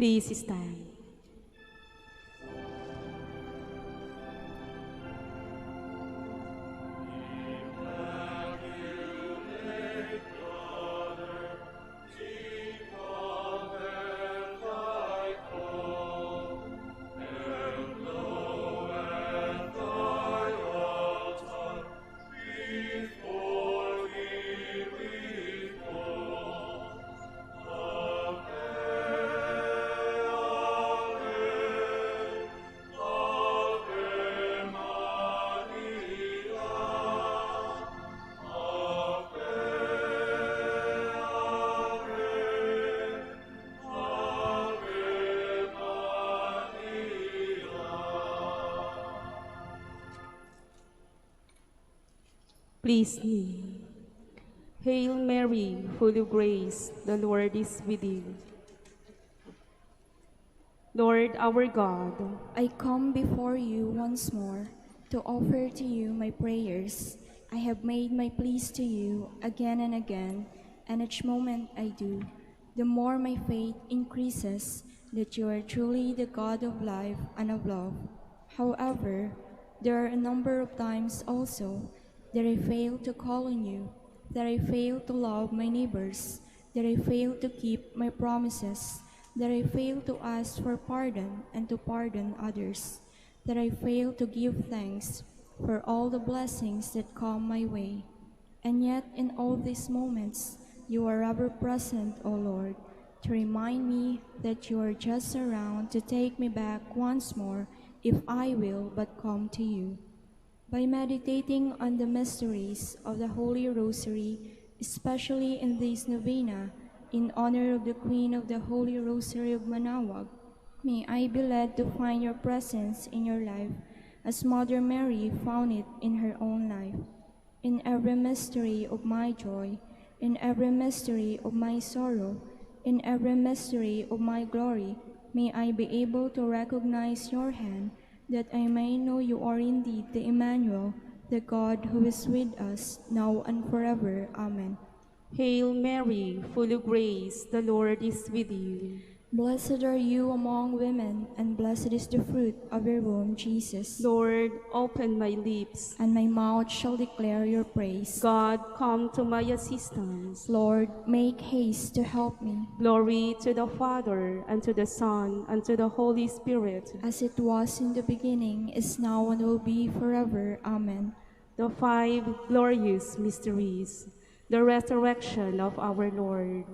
Please stand. Please kneel. Hail Mary, full of grace, the Lord is with you. Lord our God, I come before you once more to offer to you my prayers. I have made my pleas to you again and again, and each moment I do, the more my faith increases that you are truly the God of life and of love. However, there are a number of times also that I fail to call on you, that I fail to love my neighbors, that I fail to keep my promises, that I fail to ask for pardon and to pardon others, that I fail to give thanks for all the blessings that come my way. And yet in all these moments, you are ever present, O Lord, to remind me that you are just around to take me back once more if I will but come to you. By meditating on the mysteries of the Holy Rosary, especially in this Novena, in honor of the Queen of the Holy Rosary of Manaoag, may I be led to find your presence in your life, as Mother Mary found it in her own life. In every mystery of my joy, in every mystery of my sorrow, in every mystery of my glory, may I be able to recognize your hand, that I may know you are indeed the Emmanuel, the God who is with us, now and forever. Amen. Hail Mary, full of grace, the Lord is with you. Blessed are you among women, and blessed is the fruit of your womb, Jesus. Lord, open my lips, and my mouth shall declare your praise. God, come to my assistance. Lord, make haste to help me. Glory to the Father, and to the Son, and to the Holy Spirit. As it was in the beginning, is now, and will be forever. Amen. The five glorious mysteries. The resurrection of our Lord.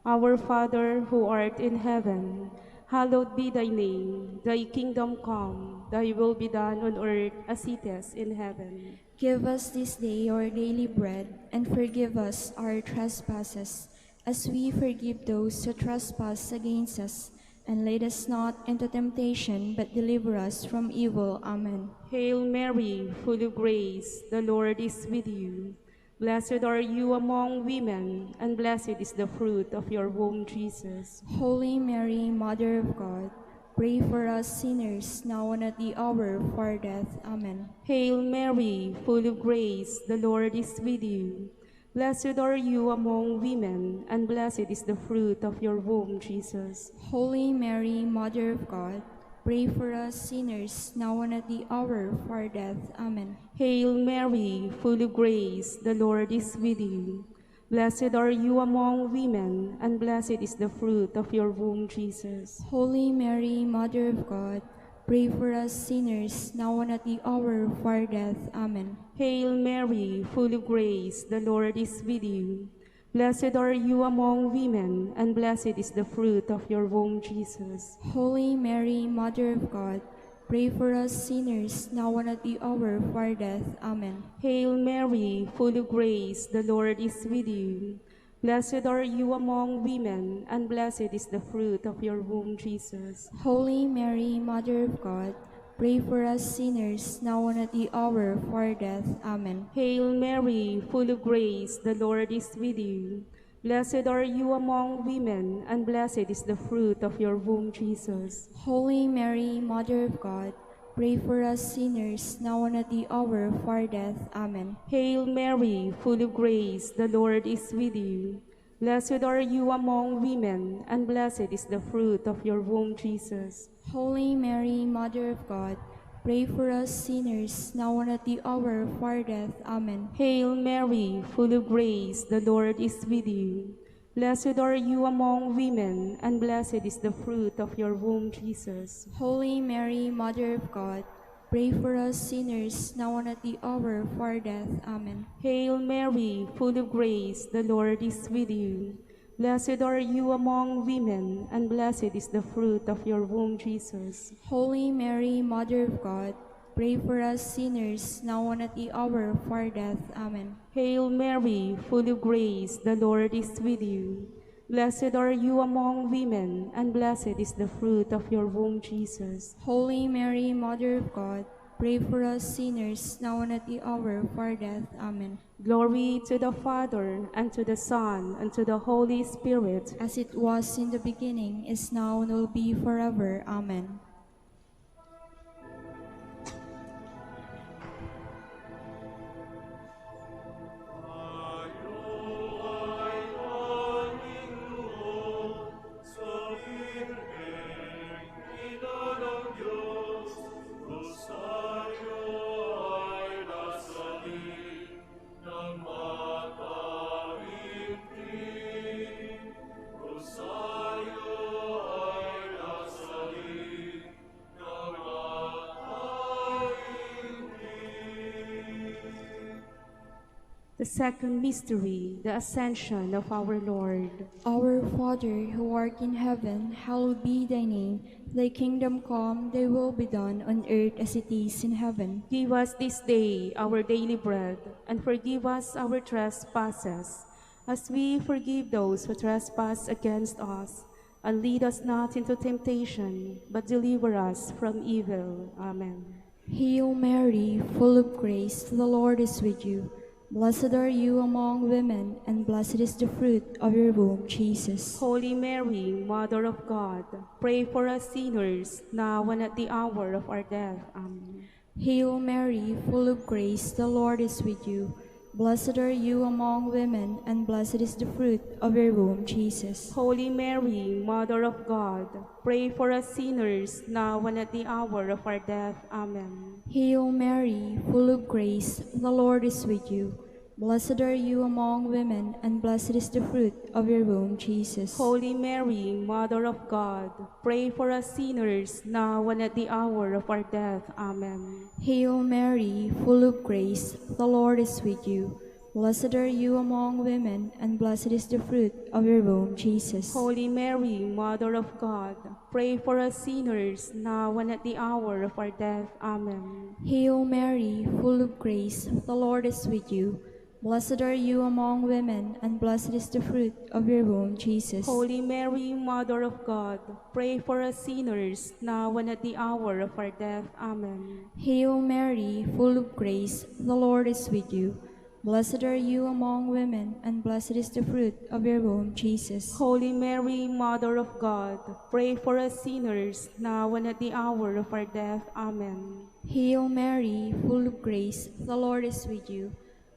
Our Father, who art in heaven, hallowed be thy name. Thy kingdom come, thy will be done on earth as it is in heaven. Give us this day our daily bread, and forgive us our trespasses, as we forgive those who trespass against us. And lead us not into temptation, but deliver us from evil. Amen. Hail Mary, full of grace, the Lord is with you. Blessed are you among women, and blessed is the fruit of your womb, Jesus. Holy Mary, Mother of God, pray for us sinners, now and at the hour of our death. Amen. Hail Mary, full of grace, the Lord is with you. Blessed are you among women, and blessed is the fruit of your womb, Jesus. Holy Mary, Mother of God, pray for us sinners, now and at the hour of our death. Amen. Hail Mary, full of grace, the Lord is with you. Blessed are you among women, and blessed is the fruit of your womb, Jesus. Holy Mary, Mother of God, pray for us sinners, now and at the hour of our death. Amen. Hail Mary, full of grace, the Lord is with you. Blessed are you among women, and blessed is the fruit of your womb, Jesus. Holy Mary, Mother of God, pray for us sinners, now and at the hour of our death. Amen. Hail Mary, full of grace, the Lord is with you. Blessed are you among women, and blessed is the fruit of your womb, Jesus. Holy Mary, Mother of God, pray for us sinners, now and at the hour of our death. Amen. Hail Mary, full of grace, the Lord is with you. Blessed are you among women, and blessed is the fruit of your womb, Jesus. Holy Mary, Mother of God, pray for us sinners, now and at the hour of our death. Amen. Hail Mary, full of grace, the Lord is with you. Blessed are you among women, and blessed is the fruit of your womb, Jesus. Holy Mary, Mother of God, pray for us sinners, now and at the hour of our death. Amen. Hail Mary, full of grace, the Lord is with you. Blessed are you among women, and blessed is the fruit of your womb, Jesus. Holy Mary, Mother of God, pray for us sinners, now and at the hour of our death. Amen. Hail Mary, full of grace, the Lord is with you. Blessed are you among women, and blessed is the fruit of your womb, Jesus. Holy Mary, Mother of God, pray for us sinners, now and at the hour of our death. Amen. Hail Mary, full of grace, the Lord is with you. Blessed are you among women, and blessed is the fruit of your womb, Jesus. Holy Mary, Mother of God, pray for us sinners, now and at the hour of our death. Amen. Glory to the Father, and to the Son, and to the Holy Spirit. As it was in the beginning, is now, and will be forever. Amen. The second mystery, the Ascension of our Lord. Our Father, who art in heaven, hallowed be thy name. Thy kingdom come, thy will be done on earth as it is in heaven. Give us this day our daily bread, and forgive us our trespasses, as we forgive those who trespass against us. And lead us not into temptation, but deliver us from evil. Amen. Hail Mary, full of grace, the Lord is with you. Blessed are you among women, and blessed is the fruit of your womb, Jesus. Holy Mary, Mother of God, pray for us sinners, now and at the hour of our death. Amen. Hail Mary, full of grace, the Lord is with you. Blessed are you among women, and blessed is the fruit of your womb, Jesus. Holy Mary, Mother of God, pray for us sinners, now and at the hour of our death. Amen. Hail Mary, full of grace, the Lord is with you. Blessed are you among women, and blessed is the fruit of your womb, Jesus. Holy Mary, Mother of God, pray for us sinners, now and at the hour of our death. Amen. Hail Mary, full of grace, the Lord is with you. Blessed are you among women, and blessed is the fruit of your womb, Jesus. Holy Mary, Mother of God, pray for us sinners, now and at the hour of our death. Amen. Hail Mary, full of grace, the Lord is with you. Blessed are you among women, and blessed is the fruit of your womb, Jesus. Holy Mary, Mother of God, pray for us sinners, now and at the hour of our death. Amen. Hail Mary, full of grace, the Lord is with you. Blessed are you among women, and blessed is the fruit of your womb, Jesus. Holy Mary, Mother of God, pray for us sinners, now and at the hour of our death. Amen. Hail Mary, full of grace, the Lord is with you.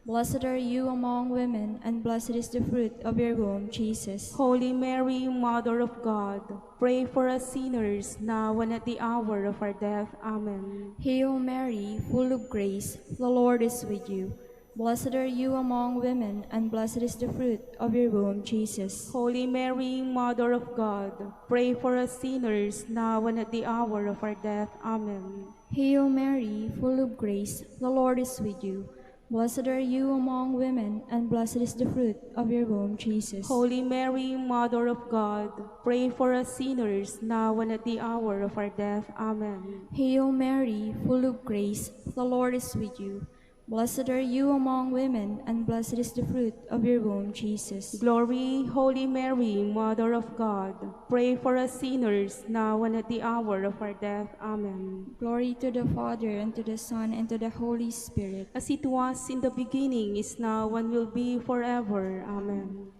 Blessed are you among women, and blessed is the fruit of your womb, Jesus. Holy Mary, Mother of God, pray for us sinners, now and at the hour of our death. Amen. Hail Mary, full of grace, the Lord is with you. Blessed are you among women, and blessed is the fruit of your womb, Jesus. Holy Mary, Mother of God, pray for us sinners, now and at the hour of our death. Amen. Hail Mary, full of grace, the Lord is with you. Blessed are you among women, and blessed is the fruit of your womb, Jesus. Holy Mary, Mother of God, pray for us sinners, now and at the hour of our death. Amen. Hail Mary, full of grace, the Lord is with you. Blessed are you among women, and blessed is the fruit of your womb, Jesus. Glory, Holy Mary, Mother of God, pray for us sinners, now and at the hour of our death. Amen. Glory to the Father, and to the Son, and to the Holy Spirit. As it was in the beginning, is now, and will be forever. Amen.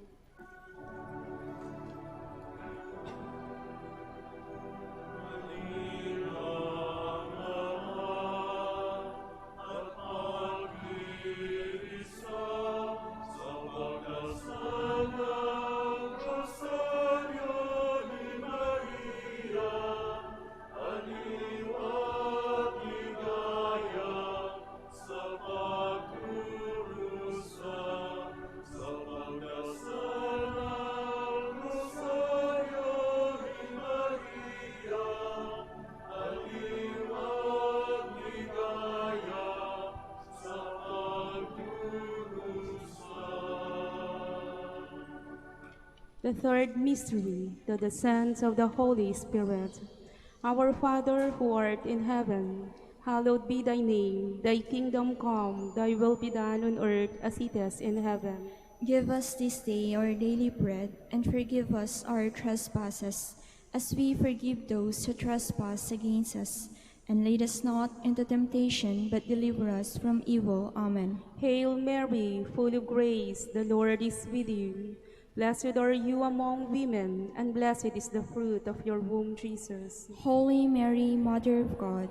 The third mystery, the descent of the Holy Spirit. Our Father who art in heaven, hallowed be thy name. Thy kingdom come, thy will be done on earth as it is in heaven. Give us this day our daily bread, and forgive us our trespasses, as we forgive those who trespass against us. And lead us not into temptation, but deliver us from evil. Amen. Hail Mary, full of grace, the Lord is with you. Blessed are you among women, and blessed is the fruit of your womb, Jesus. Holy Mary, Mother of God,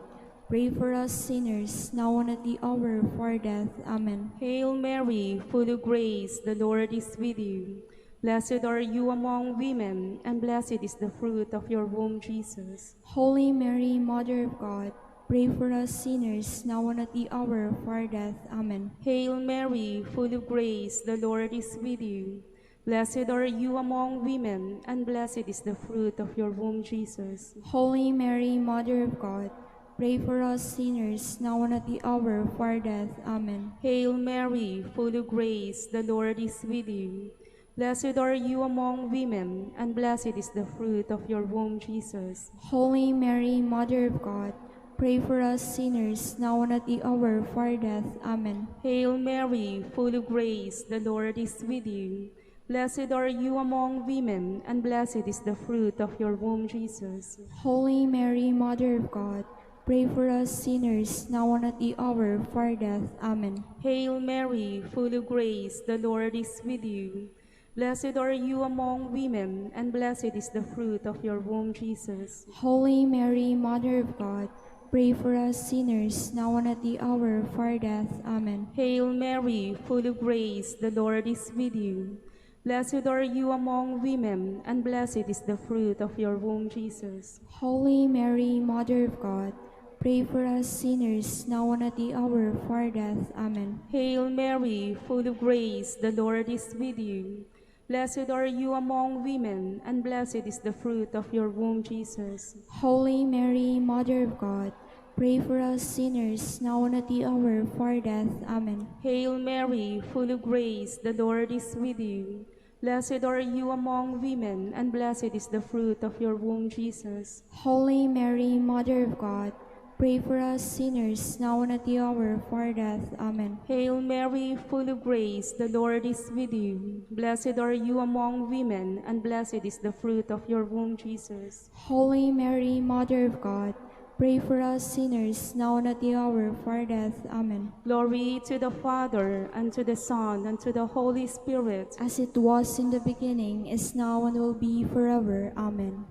pray for us sinners, now and at the hour of our death. Amen. Hail Mary, full of grace, the Lord is with you. Blessed are you among women, and blessed is the fruit of your womb, Jesus. Holy Mary, Mother of God, pray for us sinners, now and at the hour of our death. Amen. Hail Mary, full of grace, the Lord is with you. Blessed are you among women, and blessed is the fruit of your womb, Jesus. Holy Mary, Mother of God, pray for us sinners, now and at the hour of our death. Amen. Hail Mary, full of grace, the Lord is with you. Blessed are you among women, and blessed is the fruit of your womb, Jesus. Holy Mary, Mother of God, pray for us sinners, now and at the hour of our death. Amen. Hail Mary, full of grace, the Lord is with you. Blessed are you among women, and blessed is the fruit of your womb, Jesus. Holy Mary, Mother of God, pray for us sinners, now and at the hour of our death. Amen. Hail Mary, full of grace, the Lord is with you. Blessed are you among women, and blessed is the fruit of your womb, Jesus. Holy Mary, Mother of God, pray for us sinners, now and at the hour of our death. Amen. Hail Mary, full of grace, the Lord is with you. Blessed are you among women, and blessed is the fruit of your womb, Jesus. Holy Mary, Mother of God, pray for us sinners, now and at the hour of our death. Amen. Hail Mary, full of grace, the Lord is with you. Blessed are you among women, and blessed is the fruit of your womb, Jesus. Holy Mary, Mother of God, pray for us sinners, now and at the hour of our death. Amen. Hail Mary, full of grace, the Lord is with you. Blessed are you among women, and blessed is the fruit of your womb, Jesus. Holy Mary, Mother of God, pray for us sinners, now and at the hour of our death. Amen. Hail Mary, full of grace, the Lord is with you. Blessed are you among women, and blessed is the fruit of your womb, Jesus. Holy Mary, Mother of God, pray for us sinners, now and at the hour of our death. Amen. Glory to the Father, and to the Son, and to the Holy Spirit. As it was in the beginning, is now, and will be forever. Amen.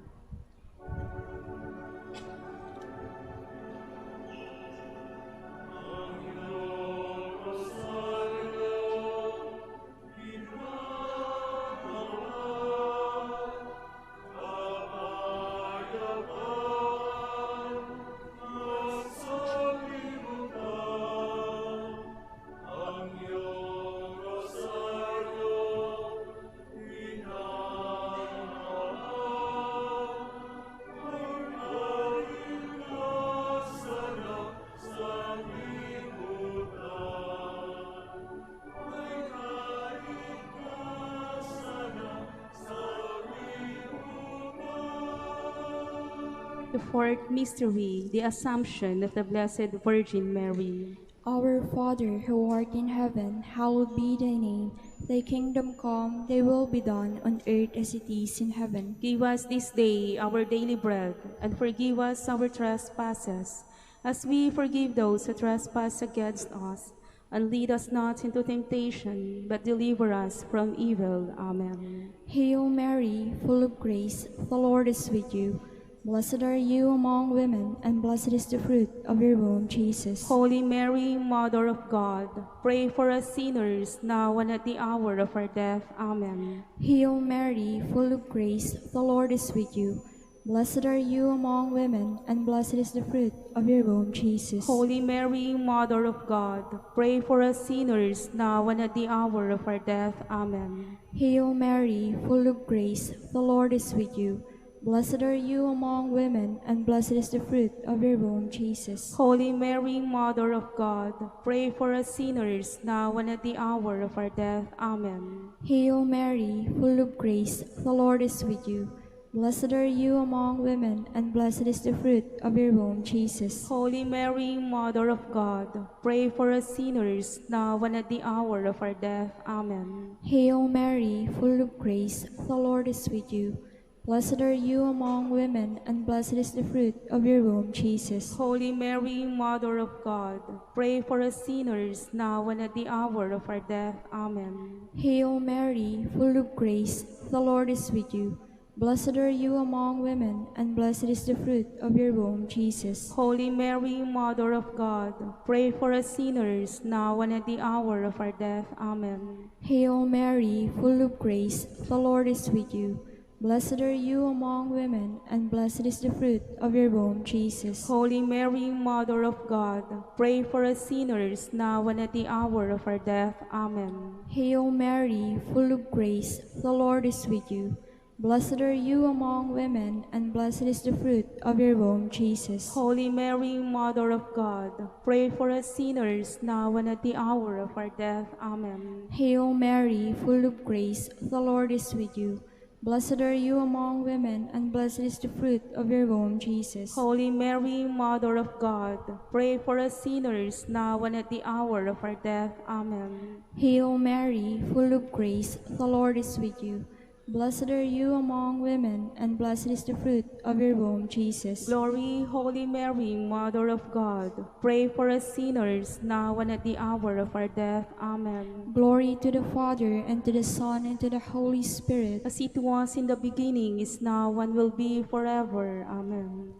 The fourth mystery, the Assumption of the Blessed Virgin Mary. Our Father, who art in heaven, hallowed be thy name. Thy kingdom come, thy will be done, on earth as it is in heaven. Give us this day our daily bread, and forgive us our trespasses, as we forgive those who trespass against us. And lead us not into temptation, but deliver us from evil. Amen. Hail Mary, full of grace, the Lord is with you. Blessed are you among women, and blessed is the fruit of your womb, Jesus. Holy Mary, Mother of God, pray for us sinners, now and at the hour of our death. Amen. Hail Mary, full of grace, the Lord is with you. Blessed are you among women, and blessed is the fruit of your womb, Jesus. Holy Mary, Mother of God, pray for us sinners, now and at the hour of our death. Amen. Hail Mary, full of grace, the Lord is with you. Blessed are you among women, and blessed is the fruit of your womb, Jesus. Holy Mary, Mother of God, pray for us sinners, now and at the hour of our death. Amen. Hail Mary, full of grace, the Lord is with you. Blessed are you among women, and blessed is the fruit of your womb, Jesus. Holy Mary, Mother of God, pray for us sinners, now and at the hour of our death. Amen. Hail Mary, full of grace, the Lord is with you. Blessed are you among women, and blessed is the fruit of your womb, Jesus. Holy Mary, Mother of God, pray for us sinners, now and at the hour of our death. Amen. Hail Mary, full of grace, the Lord is with you. Blessed are you among women, and blessed is the fruit of your womb, Jesus. Holy Mary, Mother of God, pray for us sinners, now and at the hour of our death. Amen. Hail Mary, full of grace, the Lord is with you. Blessed are you among women, and blessed is the fruit of your womb, Jesus. Holy Mary, Mother of God, pray for us sinners, now and at the hour of our death. Amen. Hail Mary, full of grace, the Lord is with you. Blessed are you among women, and blessed is the fruit of your womb, Jesus. Holy Mary, Mother of God, pray for us sinners, now and at the hour of our death. Amen. Hail Mary, full of grace, the Lord is with you. Blessed are you among women, and blessed is the fruit of your womb, Jesus. Holy Mary, Mother of God, pray for us sinners, now and at the hour of our death. Amen. Hail Mary, full of grace, the Lord is with you. Blessed are you among women, and blessed is the fruit of your womb, Jesus. Glory, Holy Mary, Mother of God, pray for us sinners, now and at the hour of our death. Amen. Glory to the Father, and to the Son, and to the Holy Spirit. As it was in the beginning, is now, and will be forever. Amen.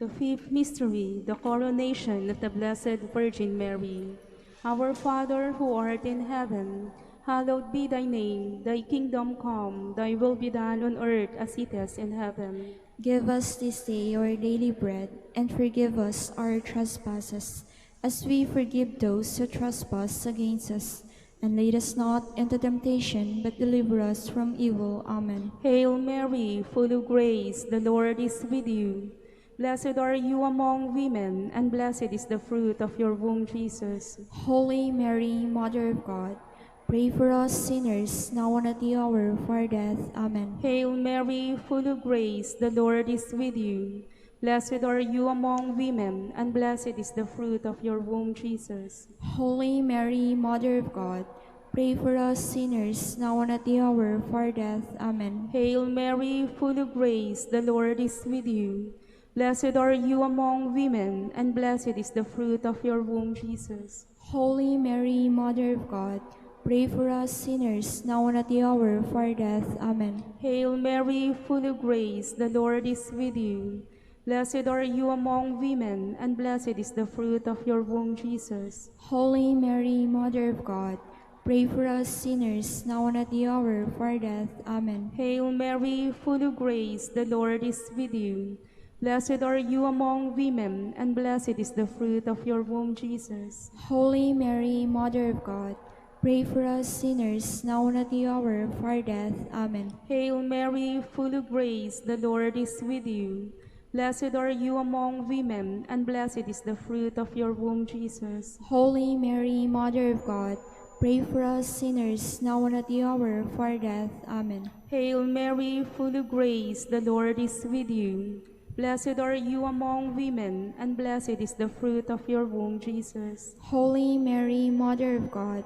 The fifth mystery, the coronation of the Blessed Virgin Mary. Our Father, who art in heaven, hallowed be thy name. Thy kingdom come, thy will be done on earth as it is in heaven. Give us this day our daily bread, and forgive us our trespasses, as we forgive those who trespass against us. And lead us not into temptation, but deliver us from evil. Amen. Hail Mary, full of grace, the Lord is with you. Blessed are you among women, and blessed is the fruit of your womb, Jesus. Holy Mary, Mother of God, pray for us sinners, now and at the hour of our death. Amen. Hail Mary, full of grace, the Lord is with you. Blessed are you among women, and blessed is the fruit of your womb, Jesus. Holy Mary, Mother of God, pray for us sinners, now and at the hour of our death. Amen. Hail Mary, full of grace, the Lord is with you. Blessed are you among women, and blessed is the fruit of your womb, Jesus. Holy Mary, Mother of God, pray for us sinners, now and at the hour of our death. Amen. Hail Mary, full of grace, the Lord is with you. Blessed are you among women, and blessed is the fruit of your womb, Jesus. Holy Mary, Mother of God, pray for us sinners, now and at the hour of our death. Amen. Hail Mary, full of grace, the Lord is with you. Blessed are you among women, and blessed is the fruit of your womb, Jesus. Holy Mary, Mother of God, pray for us sinners, now and at the hour of our death. Amen. Hail Mary, full of grace, the Lord is with you. Blessed are you among women, and blessed is the fruit of your womb, Jesus. Holy Mary, Mother of God, pray for us sinners, now and at the hour of our death. Amen. Hail Mary, full of grace, the Lord is with you. Blessed are you among women, and blessed is the fruit of your womb, Jesus. Holy Mary, Mother of God,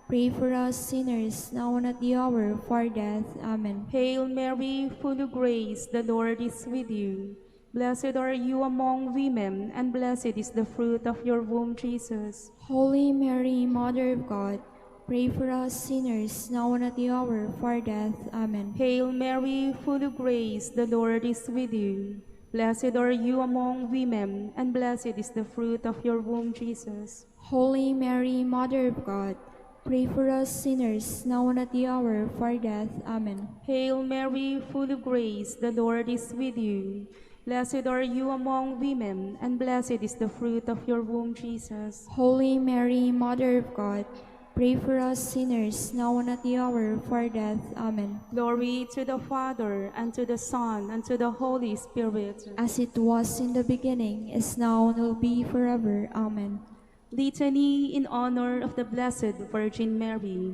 pray for us sinners, now and at the hour of our death. Amen. Hail Mary, full of grace, the Lord is with you. Blessed are you among women, and blessed is the fruit of your womb, Jesus. Holy Mary, Mother of God, pray for us sinners, now and at the hour of our death. Amen. Hail Mary, full of grace, the Lord is with you. Blessed are you among women, and blessed is the fruit of your womb, Jesus. Holy Mary, Mother of God, pray for us sinners, now and at the hour of our death. Amen. Hail Mary, full of grace, the Lord is with you. Blessed are you among women, and blessed is the fruit of your womb, Jesus. Holy Mary, Mother of God, pray for us sinners, now and at the hour of our death. Amen. Glory to the Father, and to the Son, and to the Holy Spirit. As it was in the beginning, is now, and will be forever. Amen. Litany in honor of the Blessed Virgin Mary.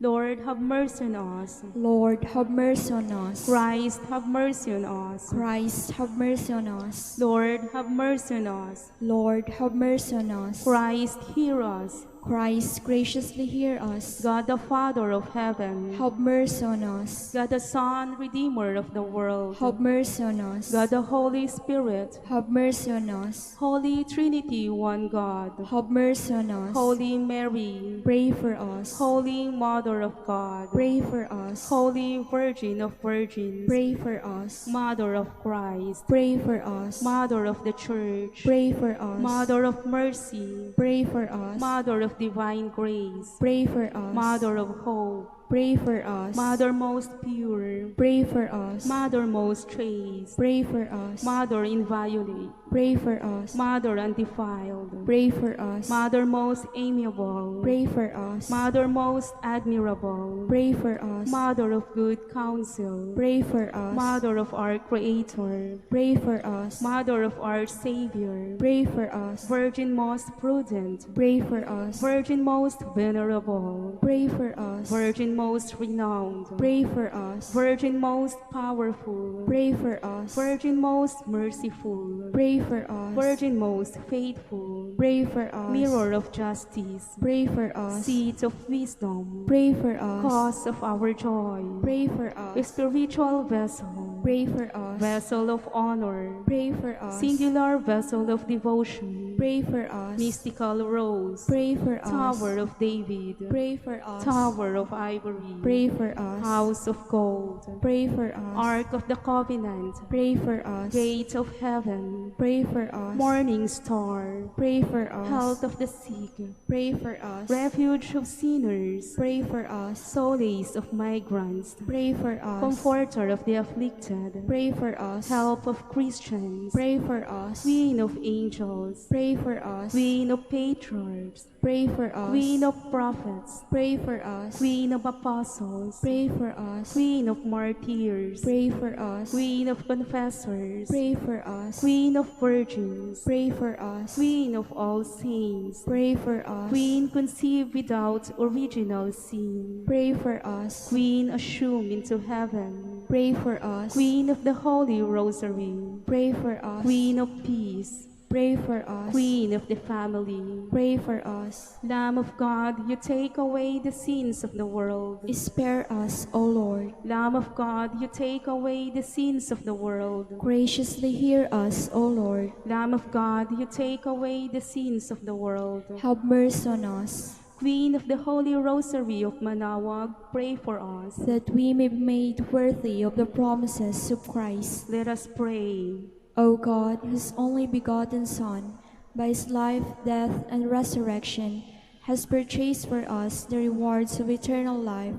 Lord, have mercy on us. Lord, have mercy on us. Christ, have mercy on us. Christ, have mercy on us. Lord, have mercy on us. Lord, have mercy on us. Christ, hear us. Christ, graciously hear us. God the Father of heaven, Have mercy on us. God the Son, Redeemer of the world, Have mercy on us. God the Holy Spirit, Have mercy on us. Holy Trinity, one God, Have mercy on us. Holy Mary, Pray for us. Holy Mother of God, Pray for us. Holy Virgin of Virgins, Pray for us. Mother of Christ, Pray for us. Mother of the Church, Pray for us. Mother of Mercy, Pray for us. Mother of Divine Grace, Pray for us. Mother of Hope, Pray for us. Mother most pure, Pray for us. Mother most chaste, Pray for us. Mother inviolate, Pray for us. Mother undefiled, Pray for us. Mother most amiable, Pray for us. Mother most admirable, Pray for us. Mother of good counsel, Pray for us. Mother of our Creator, Pray for us. Mother of our Savior, Pray for us. Virgin most prudent, Pray for us. Virgin most venerable, Pray for us. Virgin most renowned, Pray for us. Virgin most powerful, Pray for us. Virgin most merciful, Pray for us. Virgin most faithful, Pray for us. Mirror of justice, Pray for us. Seat of wisdom, Pray for us. Cause of our joy, Pray for us. Spiritual vessel, Pray for us. Vessel of honor, Pray for us. Singular vessel of devotion, Pray for us. Mystical rose, Pray for us. Tower of David, Pray for us. Tower of ivory, Pray for us. House of gold, Pray for us. Ark of the covenant, Pray for us. Gate of heaven, Pray for us. Morning star, Pray for us. Health of the sick, Pray for us. Refuge of sinners, Pray for us. Solace of migrants, Pray for us. Comforter of the afflicted, Pray for us. Help of Christians, Pray for us. Queen of angels, Pray for us. Queen of patriarchs, Pray for us. Queen of prophets, Pray for us. Queen of apostles, Pray for us. Queen of martyrs, Pray for us. Queen of confessors, Pray for us. Queen of virgins, Pray for us. Queen of all saints, Pray for us. Queen conceived without original sin, Pray for us. Queen assumed into heaven, Pray for us. Queen of the Holy Rosary, Pray for us. Queen of peace, Pray for us. Queen of the family, Pray for us. Lamb of God, you take away the sins of the world. Spare us, O Lord. Lamb of God, you take away the sins of the world. Graciously hear us, O Lord. Lamb of God, you take away the sins of the world. Have mercy on us, Queen of the Holy Rosary of Manaoag, pray for us. that we may be made worthy of the promises of Christ. Let us pray. O God, whose only begotten Son, by his life, death, and resurrection, has purchased for us the rewards of eternal life,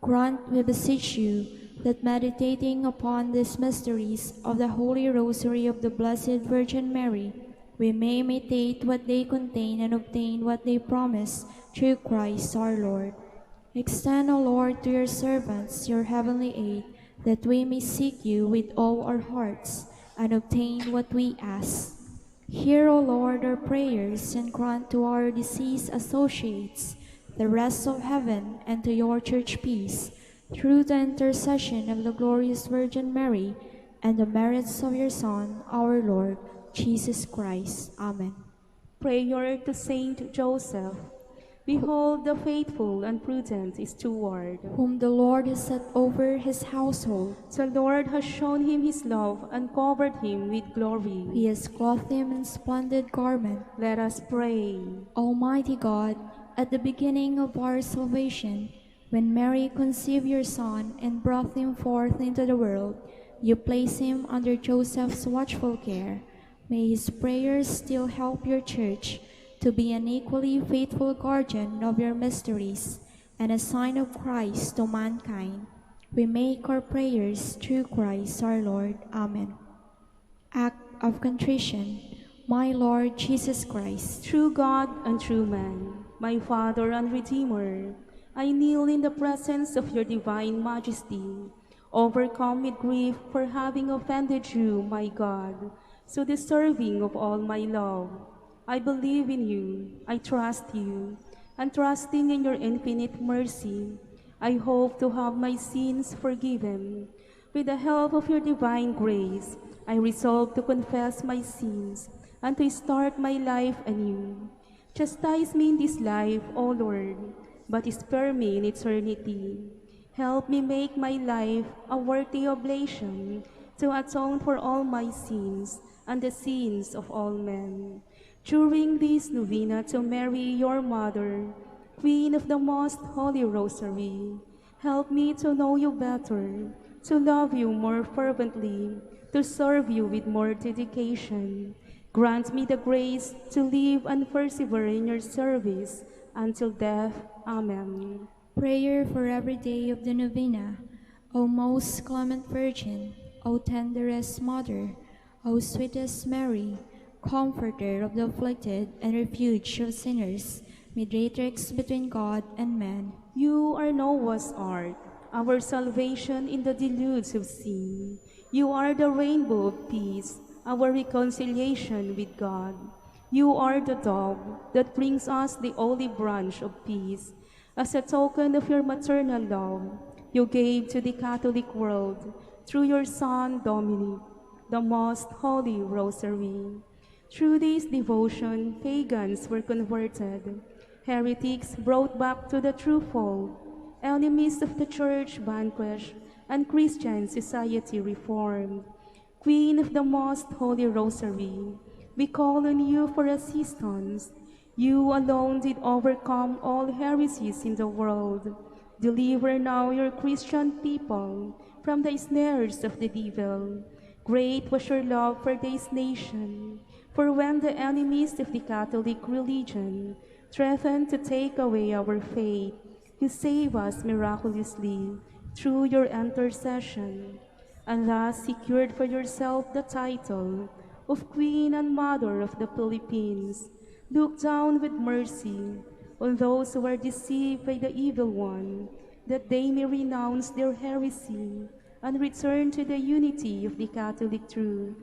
grant, we beseech you, that meditating upon these mysteries of the Holy Rosary of the Blessed Virgin Mary, we may imitate what they contain and obtain what they promise, through Christ our Lord. Extend, O Lord, to your servants your heavenly aid, that we may seek you with all our hearts, and obtain what we ask. Hear, O Lord, our prayers, and grant to our deceased associates the rest of heaven, and to your church peace, through the intercession of the glorious Virgin Mary, and the merits of your Son, our Lord, Jesus Christ. Amen. Prayer to Saint Joseph. Behold the faithful and prudent steward. Whom the Lord has set over his household. The Lord has shown him his love and covered him with glory. He has clothed him in splendid garment. Let us pray. Almighty God, at the beginning of our salvation, when Mary conceived your Son and brought him forth into the world, you placed him under Joseph's watchful care. May his prayers still help your church to be an equally faithful guardian of your mysteries and a sign of Christ to mankind. We make our prayers through Christ our Lord. Amen. Act of contrition. My Lord Jesus Christ, True God and true man, my Father and Redeemer, I kneel in the presence of your divine majesty, overcome with grief for having offended you, my God, so deserving of all my love. I believe in you, I trust you, and trusting in your infinite mercy, I hope to have my sins forgiven. With the help of your divine grace, I resolve to confess my sins and to start my life anew. Chastise me in this life, O Lord, but spare me in eternity. Help me make my life a worthy oblation to atone for all my sins and the sins of all men. During this novena to Mary, your Mother, Queen of the Most Holy Rosary, help me to know you better, to love you more fervently, to serve you with more dedication. Grant me the grace to live and persevere in your service until death. Amen. prayer for every day of the novena. O most clement Virgin, O tenderest Mother, O sweetest Mary, Comforter of the afflicted and refuge of sinners, mediatrix between God and man, You are Noah's ark, our salvation in the deluge of sin. You are the rainbow of peace, our reconciliation with God. You are the dove that brings us the olive branch of peace. As a token of your maternal love, you gave to the Catholic world, through your Son Dominic, the most holy Rosary. Through this devotion, pagans were converted, heretics brought back to the true fold, enemies of the Church vanquished, and Christian society reformed. Queen of the Most Holy Rosary, we call on you for assistance. You alone did overcome all heresies in the world. Deliver now your Christian people from the snares of the devil. Great was your love for this nation, for when the enemies of the Catholic religion threatened to take away our faith, you save us miraculously through your intercession, and thus secured for yourself the title of Queen and Mother of the Philippines. Look down with mercy on those who are deceived by the evil one, that they may renounce their heresy and return to the unity of the Catholic truth.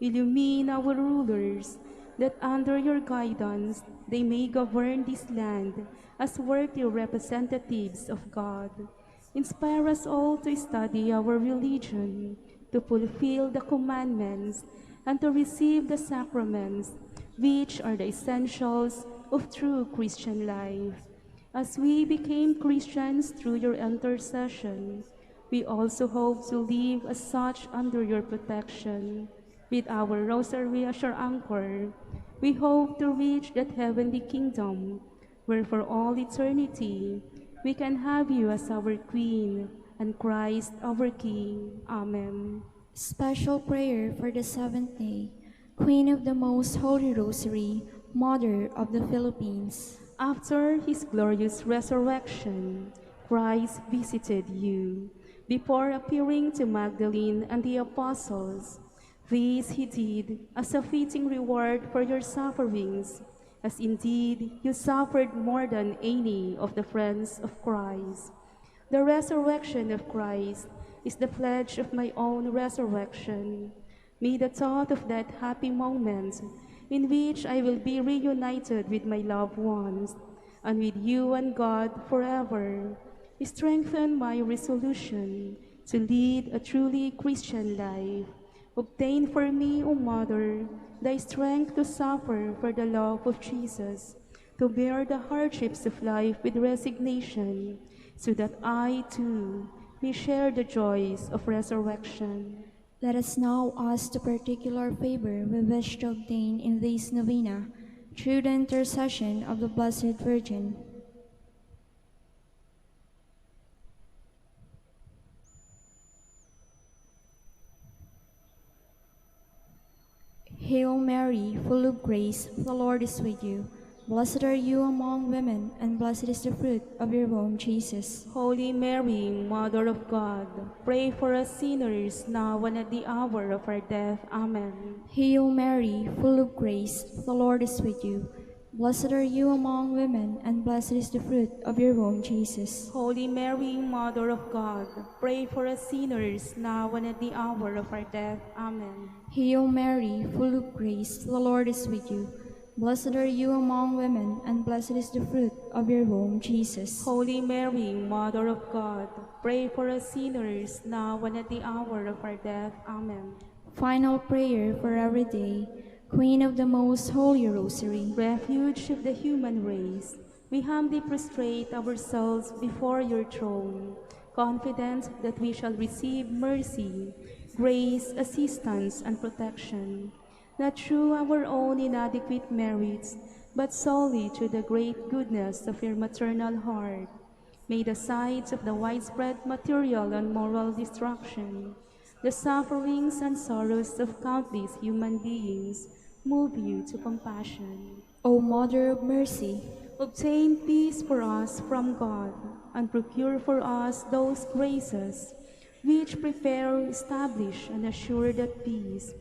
Illumine our rulers, that under your guidance they may govern this land as worthy representatives of God. Inspire us all to study our religion, to fulfill the commandments, and to receive the sacraments, which are the essentials of true Christian life. As we became Christians through your intercession, we also hope to live as such under your protection. With our rosary as our anchor, we hope to reach that heavenly kingdom, where for all eternity we can have you as our Queen and Christ our King. Amen. special prayer for the seventh day, Queen of the Most Holy Rosary, Mother of the Philippines. After his glorious resurrection, Christ visited you before appearing to Magdalene and the apostles. This he did as a fitting reward for your sufferings, as indeed you suffered more than any of the friends of Christ. The resurrection of Christ is the pledge of my own resurrection. May the thought of that happy moment in which I will be reunited with my loved ones and with you and God forever strengthen my resolution to lead a truly Christian life. Obtain for me, O Mother, thy strength to suffer for the love of Jesus, to bear the hardships of life with resignation, so that I, too, may share the joys of resurrection. Let us now ask the particular favor we wish to obtain in this novena, through the intercession of the Blessed Virgin. Hail Mary, full of grace, the Lord is with you. Blessed are you among women, and blessed is the fruit of your womb, Jesus. Holy Mary, Mother of God, pray for us sinners now and at the hour of our death. Amen. Hail Mary, full of grace, the Lord is with you. Blessed are you among women, and blessed is the fruit of your womb, Jesus. Holy Mary, Mother of God, pray for us sinners now and at the hour of our death. Amen. Hail Mary, full of grace, the Lord is with you. Blessed are you among women, and blessed is the fruit of your womb, Jesus. Holy Mary, Mother of God, pray for us sinners now and at the hour of our death. Amen. Final prayer for every day. Queen of the Most Holy Rosary, Refuge of the human race, we humbly prostrate ourselves before your throne, confident that we shall receive mercy, grace, assistance, and protection, not through our own inadequate merits, but solely through the great goodness of your maternal heart. May the sights of the widespread material and moral destruction, the sufferings and sorrows of countless human beings, move you to compassion. O Mother of Mercy, Obtain peace for us from God, and procure for us those graces which prepare, establish, and assure that peace.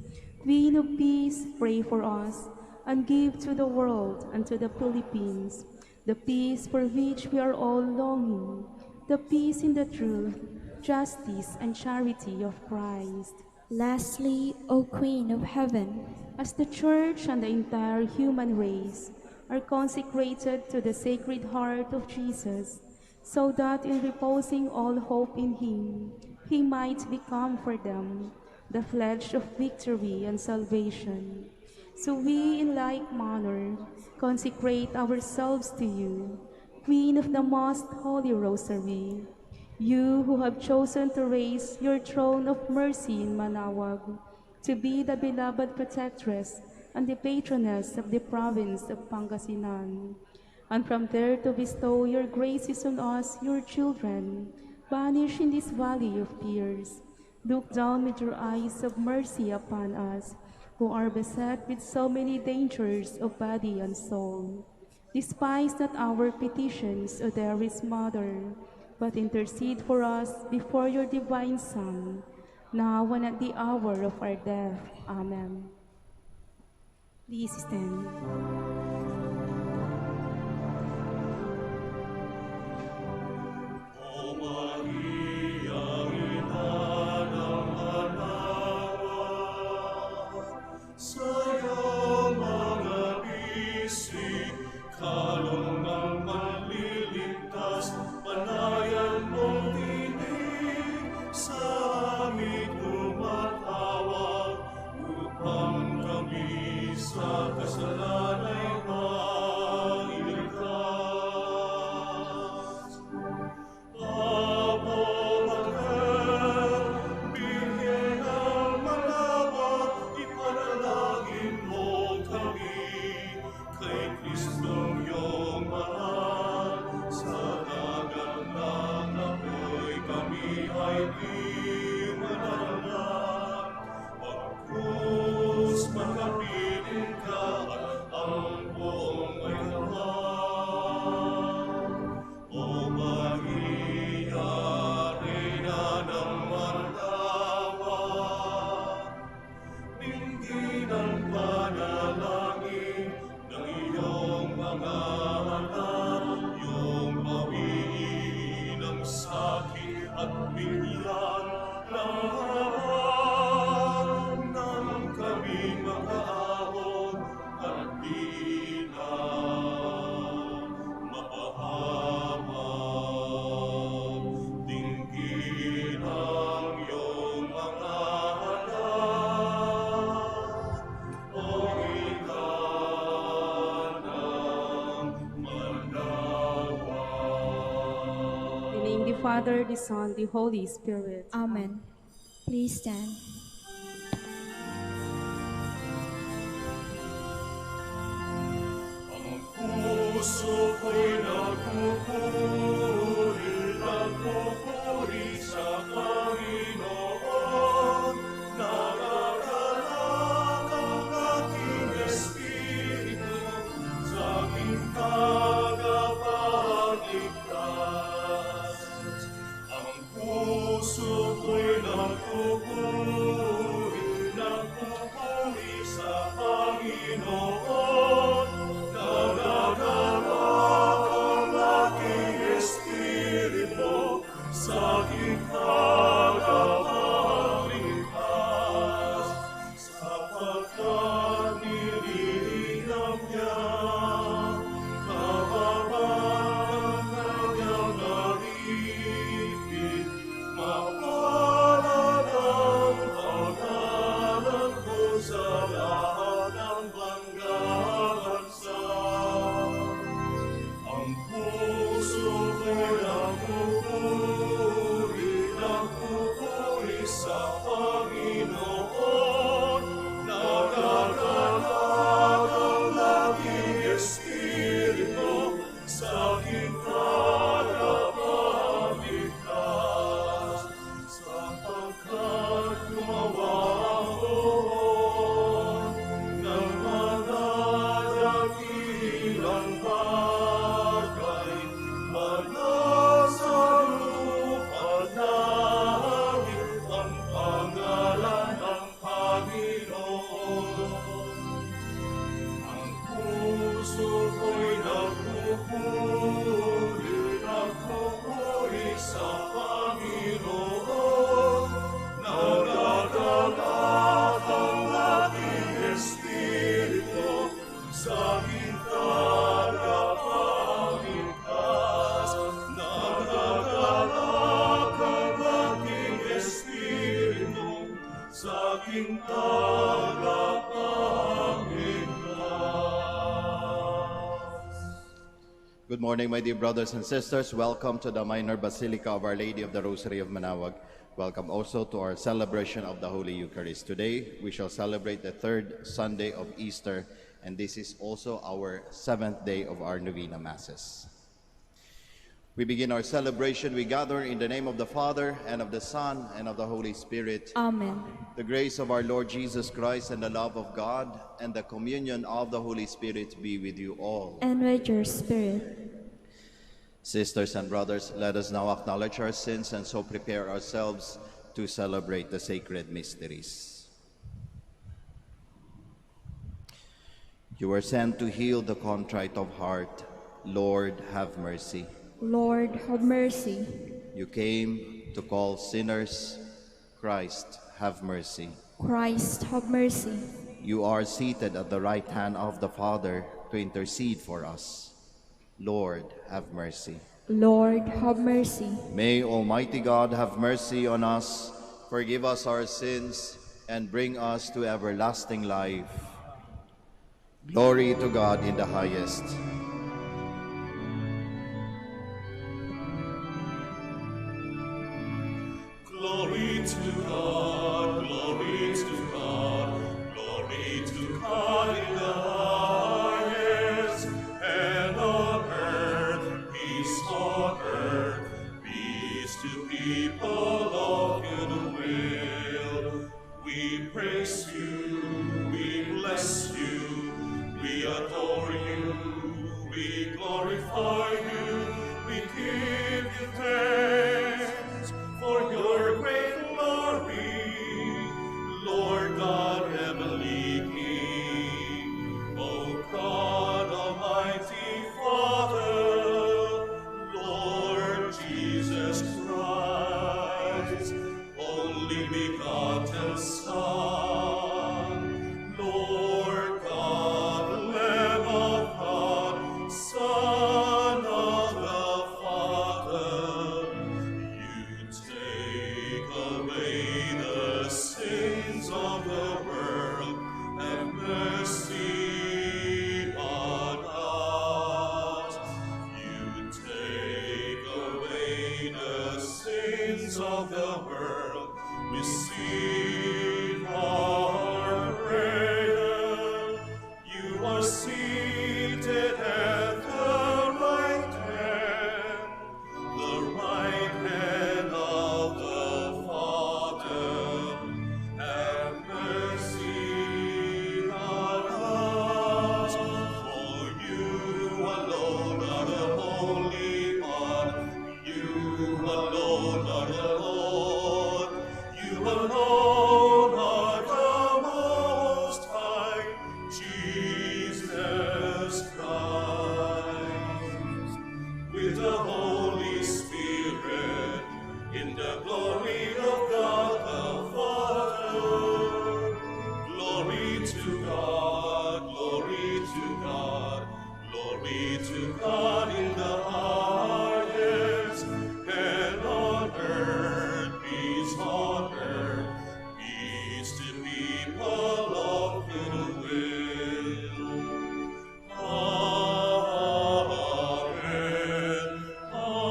Queen of Peace, pray for us, and give to the world and to the Philippines the peace for which we are all longing, the peace in the truth, justice, and charity of Christ. lastly, O Queen of Heaven, As the Church and the entire human race are consecrated to the Sacred Heart of Jesus, so that in reposing all hope in Him, He might become for them the pledge of victory and salvation. So we, in like manner, consecrate ourselves to you, Queen of the Most Holy Rosary, you who have chosen to raise your throne of mercy in Manaoag, to be the beloved protectress and the patroness of the province of Pangasinan, and from there to bestow your graces on us, your children, banished in this valley of tears. Look down with your eyes of mercy upon us, who are beset with so many dangers of body and soul. Despise not our petitions, O dearest Mother, but intercede for us before your divine Son, now and at the hour of our death. Amen. Please stand. O Maria, ina ng Manaoag, sayang mga bisig, kalong ng manliligtas, panayan mong tinig, sa aming tumatawag, upang kami sa kasalanay mailigtas. Abo Maghel, Birhen ng Manaoag, ipanalangin mo kami, kay Kristong iyong mahal. Sa dagat ng apoy kami ay di manalag. Pagkrus makapiling ka at ang buong ay kawan. O Maria, Reyna ng Manaoag, dinggin ang panalangin ng iyong mga anak, iyong bawiin ang sakit at bigyan ng hawa, nang kami makaabot at di na mapahamak. Dinggin ang iyong mga anak, o ina ng Manaoag. In the name of the Father, the Son, the Holy Spirit. Amen. Please stand. Ang puso ko'y nagpupuri sa Panginoon. Nagagalak ang sa aking tagapangligtas. Good morning, my dear brothers and sisters. Welcome to the Minor Basilica of Our Lady of the Rosary of Manaoag. Welcome also to our celebration of the Holy Eucharist. Today, we shall celebrate the third Sunday of Easter, and this is also our seventh day of our Novena Masses. We begin our celebration. We gather in the name of the Father, and of the Son, and of the Holy Spirit. Amen. The grace of our Lord Jesus Christ, and the love of God, and the communion of the Holy Spirit be with you all. And with your spirit. Sisters and brothers, let us now acknowledge our sins and so prepare ourselves to celebrate the sacred mysteries. You were sent to heal the contrite of heart. Lord, have mercy. Lord, have mercy. You came to call sinners. Christ, have mercy. Christ, have mercy. You are seated at the right hand of the Father to intercede for us. Lord, have mercy. Lord, have mercy. May Almighty God have mercy on us, forgive us our sins, and bring us to everlasting life. Glory to God in the highest. Glory to God, glory to God, glory to God in the highest, and on earth, peace to people of good will. We praise you, we bless you, we adore you, we glorify you, we give you thanks for your great glory, Lord God, heavenly King. O God, Almighty Father, Lord Jesus Christ, only begotten Son, Lord God, Lamb of God, Son of the Father, you take away the sins of the world, have mercy on us. You take away the sins of the world, receive our prayer. You are seated at the right hand of the Father. Have mercy on us, for you alone are the Holy One. You alone are the Lord. You alone are the Most High, Jesus Christ. With the Holy Spirit, in the glory of God the Father. Glory to God, glory to God, glory to God in the highest, and on earth, peace to people of good will. Amen. Amen.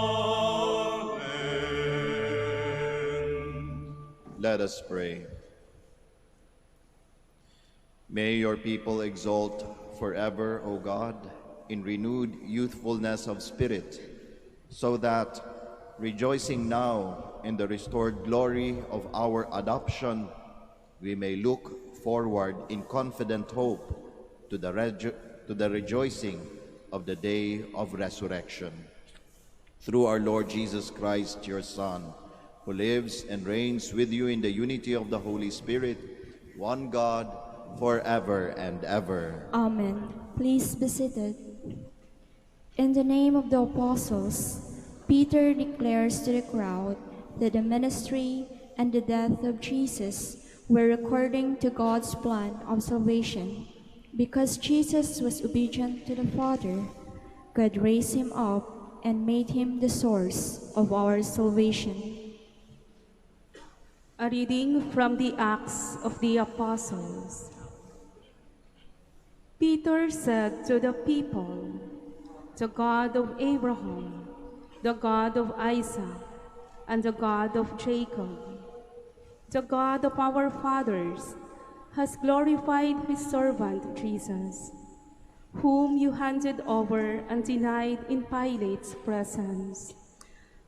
Let us pray. May your people exult forever, O God, in renewed youthfulness of spirit, so that, rejoicing now in the restored glory of our adoption, we may look forward in confident hope to the rejoicing of the day of resurrection. Through our Lord Jesus Christ, your Son, who lives and reigns with you in the unity of the Holy Spirit, one God, forever and ever. Amen. Please be seated. In the name of the apostles, Peter declares to the crowd that the ministry and the death of Jesus were according to God's plan of salvation. Because Jesus was obedient to the Father, God raised him up and made him the source of our salvation. A reading from the Acts of the Apostles. Peter said to the people, "The God of Abraham, the God of Isaac, and the God of Jacob, the God of our fathers, has glorified his servant Jesus, whom you handed over and denied in Pilate's presence.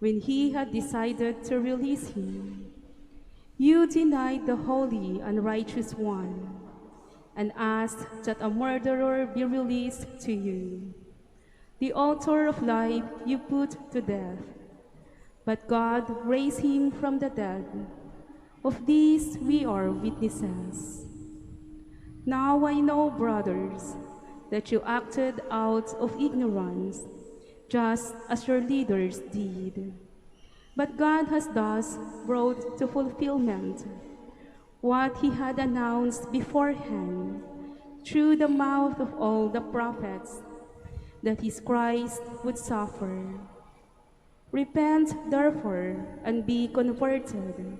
When he had decided to release him, you denied the Holy and Righteous One and asked that a murderer be released to you. The author of life you put to death, but God raised him from the dead. Of this we are witnesses. Now I know, brothers, that you acted out of ignorance, just as your leaders did. But God has thus brought to fulfillment what he had announced beforehand through the mouth of all the prophets, that his Christ would suffer. Repent, therefore, and be converted,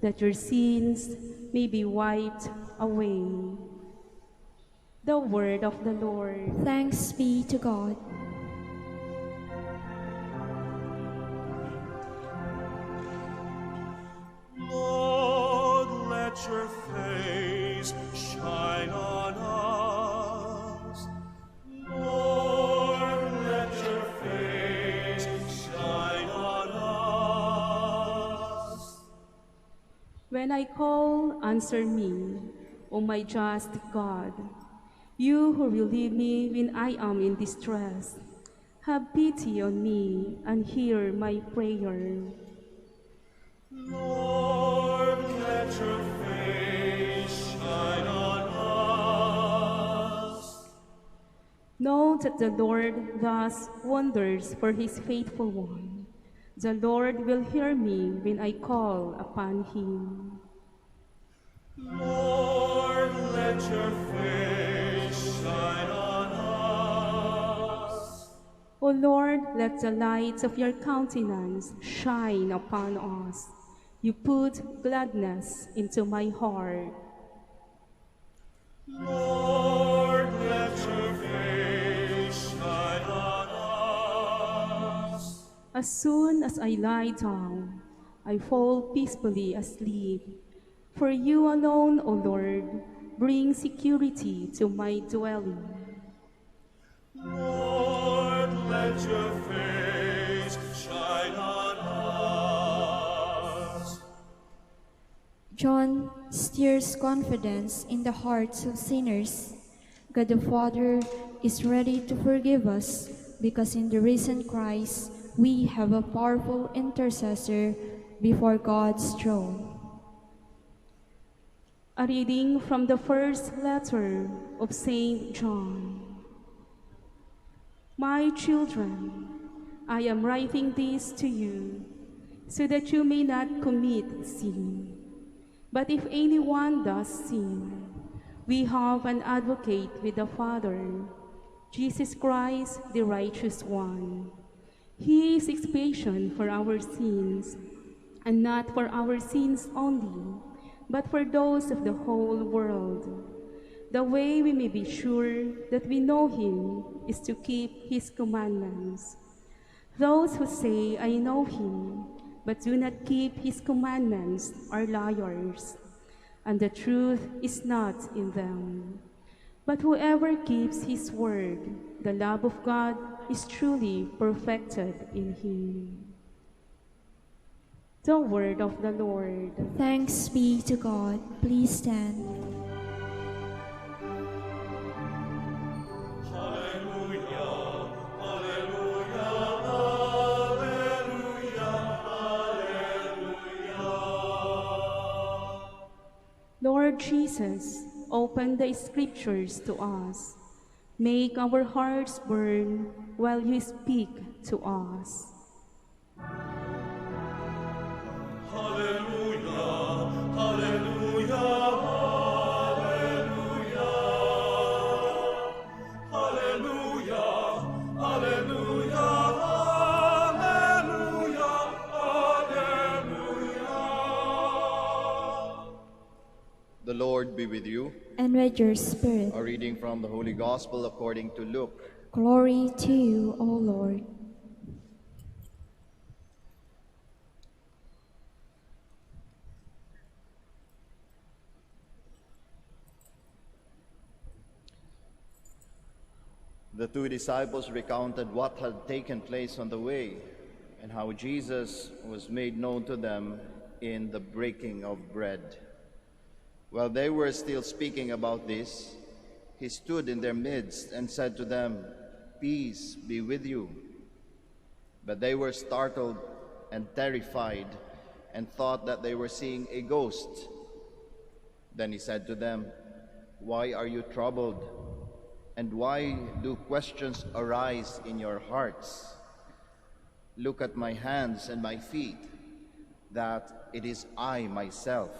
that your sins may be wiped away." The word of the Lord. Thanks be to God. Lord, let your face shine on us. Lord, let your face shine on us. When I call, answer me, O my just God. You who relieve me when I am in distress, have pity on me and hear my prayer. Lord, let your face shine on us. Know that the Lord does wonders for his faithful one. The Lord will hear me when I call upon him. Lord, let your face shine on us. O Lord, let the light of your countenance shine upon us. You put gladness into my heart. Lord, let your face shine on us. As soon as I lie down, I fall peacefully asleep. For you alone, O Lord, bring security to my dwelling. Lord, let your face shine on us. John stirs confidence in the hearts of sinners. God the Father is ready to forgive us because in the risen Christ we have a powerful intercessor before God's throne. A reading from the first letter of Saint John. My children, I am writing this to you so that you may not commit sin. But if anyone does sin, we have an advocate with the Father, Jesus Christ, the righteous one. He is expiation for our sins, and not for our sins only, but for those of the whole world. The way we may be sure that we know him is to keep his commandments. Those who say, "I know him," but do not keep his commandments are liars, and the truth is not in them. But whoever keeps his word, the love of God is truly perfected in him. The word of the Lord. Thanks be to God. Please stand. Hallelujah, hallelujah, hallelujah, hallelujah. Lord Jesus, open the scriptures to us. Make our hearts burn while you speak to us. Hallelujah, hallelujah, hallelujah. Hallelujah, hallelujah, hallelujah, hallelujah. The Lord be with you. And with your spirit. A reading from the Holy Gospel according to Luke. Glory to you, O Lord. The two disciples recounted what had taken place on the way and how Jesus was made known to them in the breaking of bread. While they were still speaking about this, he stood in their midst and said to them, "Peace be with you." But they were startled and terrified and thought that they were seeing a ghost. Then he said to them, "Why are you troubled? And why do questions arise in your hearts? Look at my hands and my feet, that it is I myself.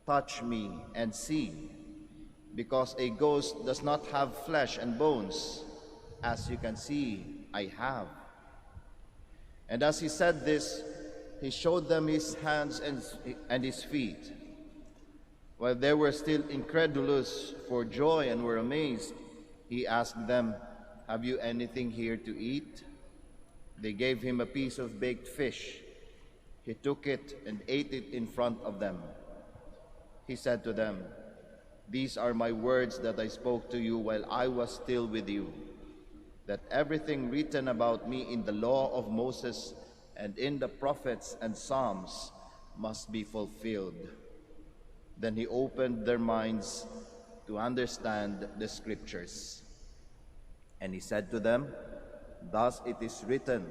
Touch me and see, because a ghost does not have flesh and bones, as you can see I have." And as he said this, he showed them his hands and his feet. While they were still incredulous for joy and were amazed, he asked them, "Have you anything here to eat?" They gave him a piece of baked fish. He took it and ate it in front of them. He said to them, "These are my words that I spoke to you while I was still with you, that everything written about me in the law of Moses and in the prophets and Psalms must be fulfilled." Then he opened their minds to understand the scriptures. And he said to them, "Thus it is written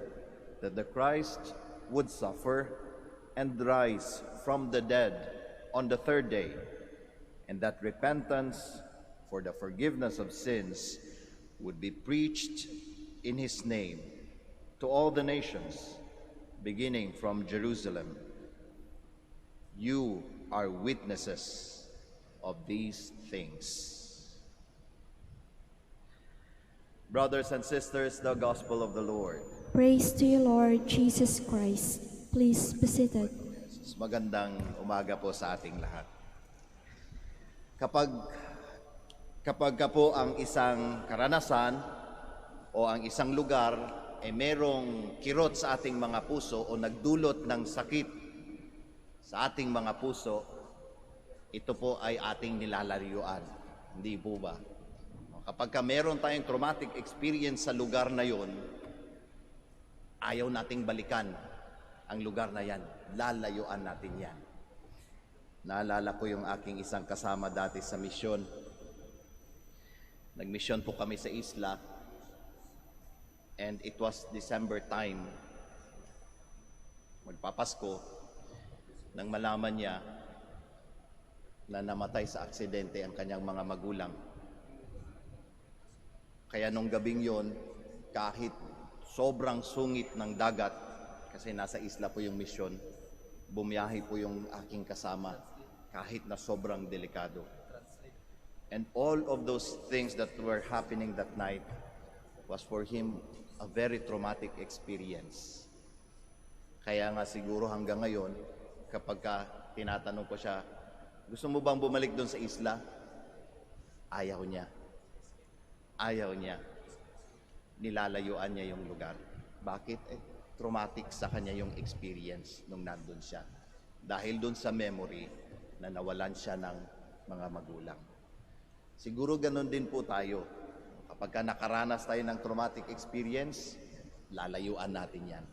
that the Christ would suffer and rise from the dead on the third day, and that repentance for the forgiveness of sins would be preached in his name to all the nations, beginning from Jerusalem. You are witnesses of these things." Brothers and sisters, the Gospel of the Lord. Praise to you, Lord Jesus Christ. Please be seated. Magandang umaga po sa ating lahat. Kapag po ang isang karanasan o ang isang lugar ay merong kirot sa ating mga puso o nagdulot ng sakit sa ating mga puso, ito po ay ating nilalayuan. Hindi po ba? Kapag meron tayong traumatic experience sa lugar na yon, ayaw nating balikan ang lugar na yan. Lalayuan natin yan. Naalala ko yung aking isang kasama dati sa misyon. Nagmisyon po kami sa isla and it was December time. Magpapasko. Nang malaman niya na namatay sa aksidente ang kanyang mga magulang. Kaya nung gabing yon, kahit sobrang sungit ng dagat, kasi nasa isla po yung misyon, bumiyahe po yung aking kasama, kahit na sobrang delikado. And all of those things that were happening that night was for him a very traumatic experience. Kaya nga siguro hanggang ngayon, kapag tinatanong ko siya, "Gusto mo bang bumalik doon sa isla?" Ayaw niya. Ayaw niya. Nilalayuan niya yung lugar. Bakit? Traumatic sa kanya yung experience nung nandun siya. Dahil doon sa memory na nawalan siya ng mga magulang. Siguro ganun din po tayo. Kapag nakaranas tayo ng traumatic experience, lalayuan natin yan.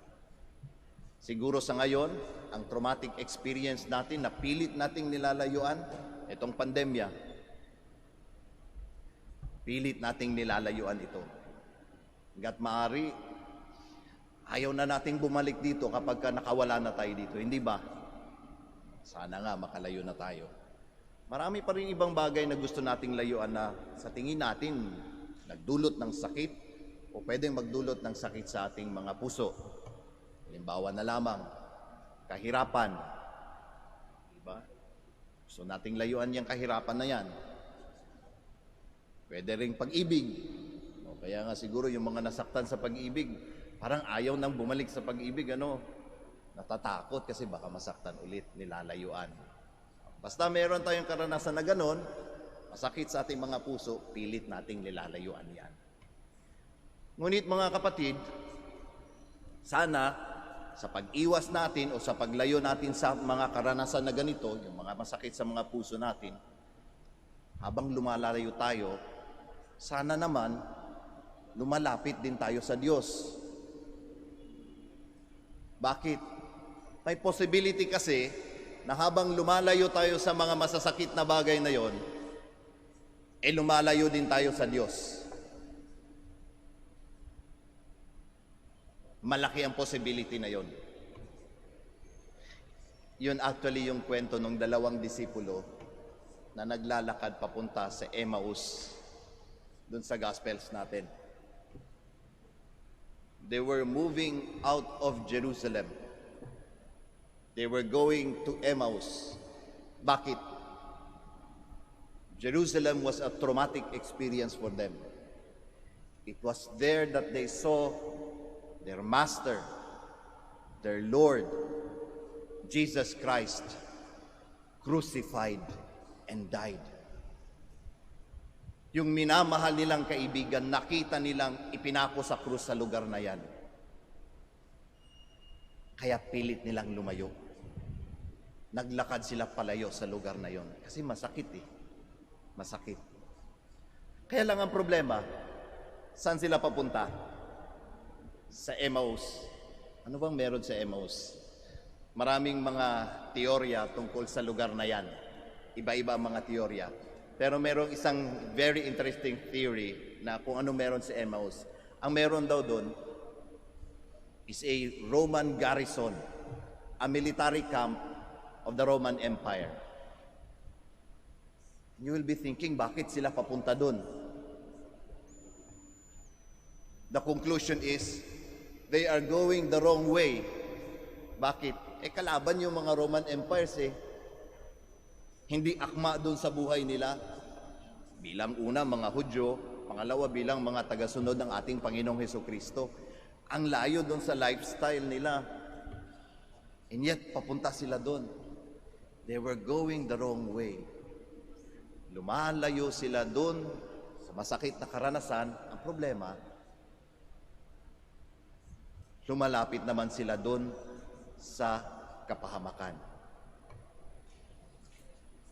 Siguro sa ngayon, ang traumatic experience natin na pilit nating nilalayuan, itong pandemya. Pilit nating nilalayuan ito. Hangga't maaari, ayaw na nating bumalik dito kapag nakawala na tayo dito. Hindi ba? Sana nga makalayo na tayo. Marami pa rin ibang bagay na gusto nating layuan na sa tingin natin nagdulot ng sakit o pwedeng magdulot ng sakit sa ating mga puso. Halimbawa na lamang, kahirapan. Diba? Gusto nating layuan yung kahirapan na yan. Pwede ring pag-ibig. O, kaya nga siguro yung mga nasaktan sa pag-ibig, parang ayaw nang bumalik sa pag-ibig, natatakot kasi baka masaktan ulit, nilalayuan. Basta meron tayong karanasan na ganon, masakit sa ating mga puso, pilit nating nilalayuan yan. Ngunit mga kapatid, sana sa pag-iwas natin o sa paglayo natin sa mga karanasan na ganito, yung mga masakit sa mga puso natin, habang lumalayo tayo, sana naman lumalapit din tayo sa Diyos. Bakit? May possibility kasi na habang lumalayo tayo sa mga masasakit na bagay na yon, lumalayo din tayo sa Diyos. Malaki ang possibility na yon. Yun actually yung kwento ng dalawang disipulo na naglalakad papunta sa Emmaus dun sa Gospels natin. They were moving out of Jerusalem. They were going to Emmaus. Bakit? Jerusalem was a traumatic experience for them. It was there that they saw their Master, their Lord, Jesus Christ, crucified and died. Yung minamahal nilang kaibigan, nakita nilang ipinako sa krus sa lugar na yan. Kaya pilit nilang lumayo. Naglakad sila palayo sa lugar na yon. Kasi masakit eh. Masakit. Kaya lang ang problema, saan sila papunta? Sa Emmaus. Ano bang meron sa Emmaus? Maraming mga teorya tungkol sa lugar na yan. Iba-iba ang mga teorya. Pero merong isang very interesting theory na kung ano meron sa Emmaus. Ang meron daw doon is a Roman garrison, a military camp of the Roman Empire. You will be thinking, bakit sila papunta doon? The conclusion is, they are going the wrong way. Bakit? Kalaban yung mga Roman empires eh. Hindi akma doon sa buhay nila. Bilang una, mga Hudyo. Pangalawa, bilang mga tagasunod ng ating Panginoong Hesukristo. Ang layo doon sa lifestyle nila. And yet, papunta sila doon. They were going the wrong way. Lumalayo sila doon sa masakit na karanasan. Ang problema, lumalapit naman sila doon sa kapahamakan.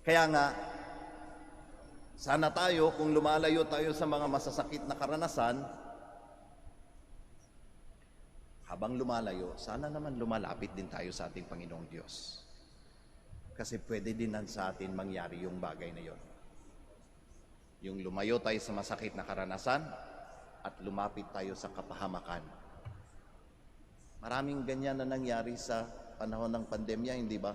Kaya nga, sana tayo, kung lumalayo tayo sa mga masasakit na karanasan, habang lumalayo, sana naman lumalapit din tayo sa ating Panginoong Diyos. Kasi pwede din sa atin mangyari yung bagay na yon. Yung lumayo tayo sa masakit na karanasan at lumapit tayo sa kapahamakan. Maraming ganyan na nangyari sa panahon ng pandemya, hindi ba?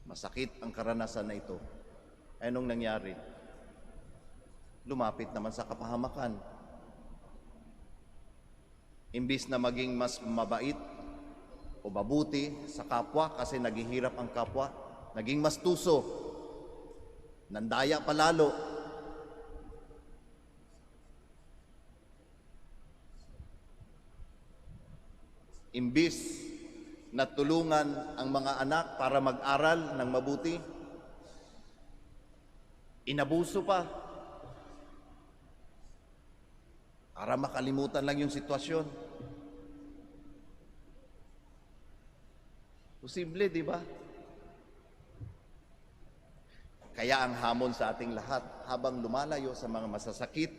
Masakit ang karanasan na ito. Anong nangyari? Lumapit naman sa kapahamakan. Imbis na maging mas mabait o mabuti sa kapwa kasi naghihirap ang kapwa, naging mas tuso, nandaya palalo. Imbis na tulungan ang mga anak para mag-aral ng mabuti, inabuso pa para makalimutan lang yung sitwasyon. Posible, di ba? Kaya ang hamon sa ating lahat, habang lumalayo sa mga masasakit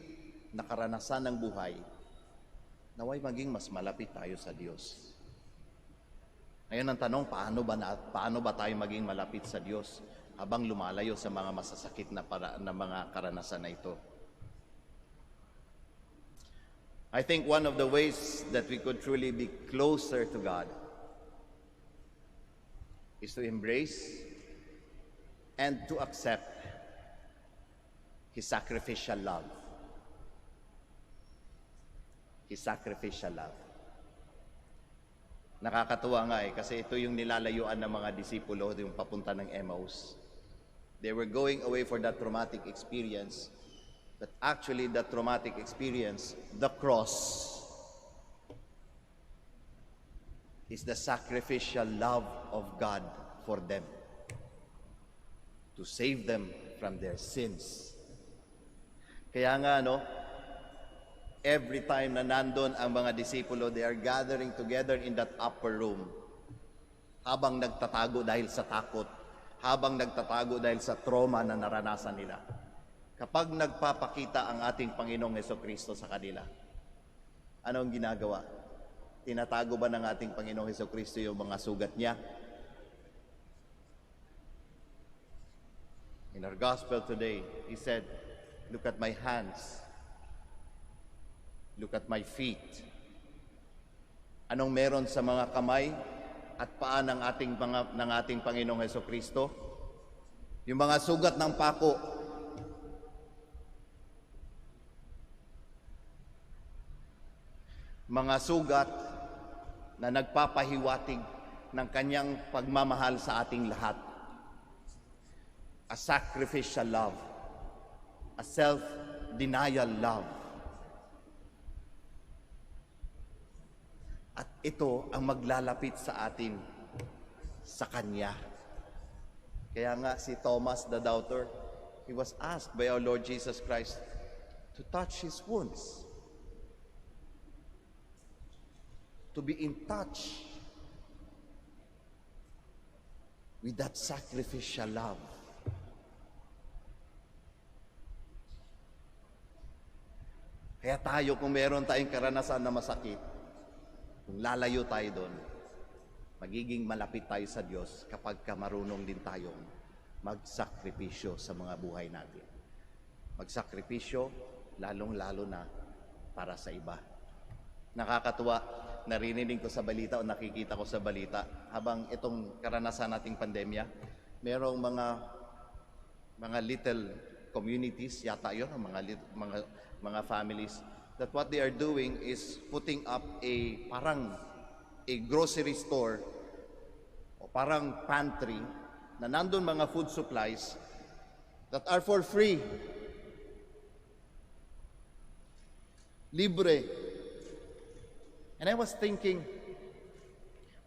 na karanasan ng buhay, naway maging mas malapit tayo sa Diyos. Ngayon ang tanong, paano ba tayo maging malapit sa Diyos habang lumalayo sa mga masasakit na mga karanasan na ito? I think one of the ways that we could truly be closer to God is to embrace and to accept His sacrificial love. His sacrificial love. Nakakatuwa nga kasi ito yung nilalayuan ng mga disipulo, yung papunta ng Emmaus. They were going away for that traumatic experience, but actually that traumatic experience, the cross, is the sacrificial love of God for them, to save them from their sins. Kaya nga, every time na nandun ang mga disipulo, they are gathering together in that upper room, habang nagtatago dahil sa takot, habang nagtatago dahil sa trauma na naranasan nila. Kapag nagpapakita ang ating Panginoong Hesukristo sa kanila, anong ginagawa? Tinatago ba ng ating Panginoong Hesukristo yung mga sugat niya? In our gospel today, He said, "Look at my hands. Look at my feet." Anong meron sa mga kamay at paa ng ating Panginoong Hesukristo? Yung mga sugat ng pako. Mga sugat na nagpapahiwatig ng kanyang pagmamahal sa ating lahat. A sacrificial love, a self-denial love. At ito ang maglalapit sa atin sa Kanya. Kaya nga si Thomas the Doubter, he was asked by our Lord Jesus Christ to touch His wounds, to be in touch with that sacrificial love. Kaya tayo, kung meron tayong karanasan na masakit, kung lalayo tayo doon, magiging malapit tayo sa Diyos kapag marunong din tayong magsakripisyo sa mga buhay natin. Magsakripisyo, lalong-lalo na para sa iba. Nakakatuwa, narinig ko sa balita o nakikita ko sa balita, habang itong karanasan nating pandemya, merong mga little communities, yata yun, mga families, that what they are doing is putting up parang a grocery store o parang pantry na nandun mga food supplies that are for free. Libre. And I was thinking,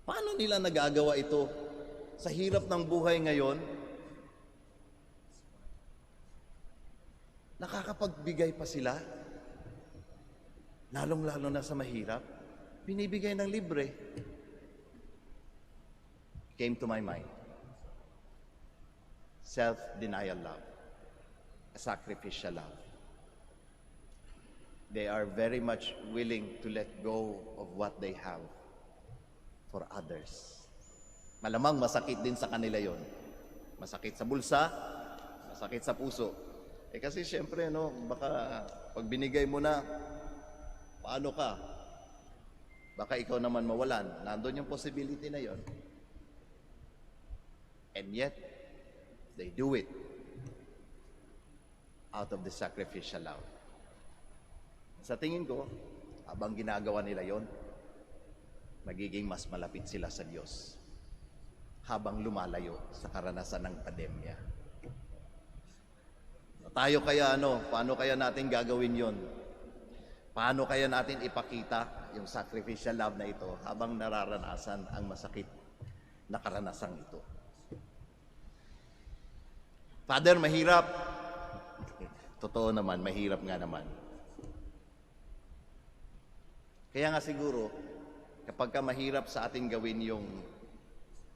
paano nila nagagawa ito sa hirap ng buhay ngayon? Nakakapagbigay pa sila, lalong-lalo na sa mahirap, binibigay ng libre. Came to my mind, self-denial love, a sacrificial love. They are very much willing to let go of what they have for others. Malamang masakit din sa kanila yon. Masakit sa bulsa, masakit sa puso. Kasi siyempre, baka pag binigay mo na, paano ka? Baka ikaw naman mawalan. Nandun yung possibility na yon. And yet, they do it out of the sacrificial love. Sa tingin ko, habang ginagawa nila yon, magiging mas malapit sila sa Diyos habang lumalayo sa karanasan ng pandemya. Tayo kaya paano kaya natin gagawin yon? Paano kaya natin ipakita yung sacrificial love na ito habang nararanasan ang masakit na karanasang ito? Father, mahirap. Totoo naman, mahirap nga naman. Kaya nga siguro, kapag mahirap sa ating gawin yung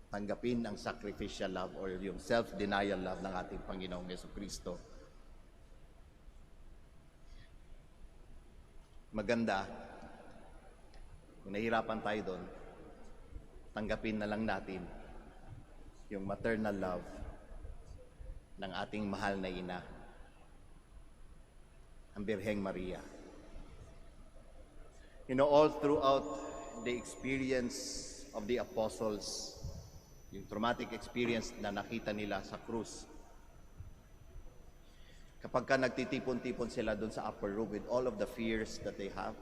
tanggapin ang sacrificial love or yung self-denial love ng ating Panginoong Jesucristo, maganda, kung nahihirapan tayo doon, tanggapin na lang natin yung maternal love ng ating mahal na ina, ang Birheng Maria. All throughout the experience of the apostles, yung traumatic experience na nakita nila sa krus, kapag nagtitipon-tipon sila doon sa upper room with all of the fears that they have,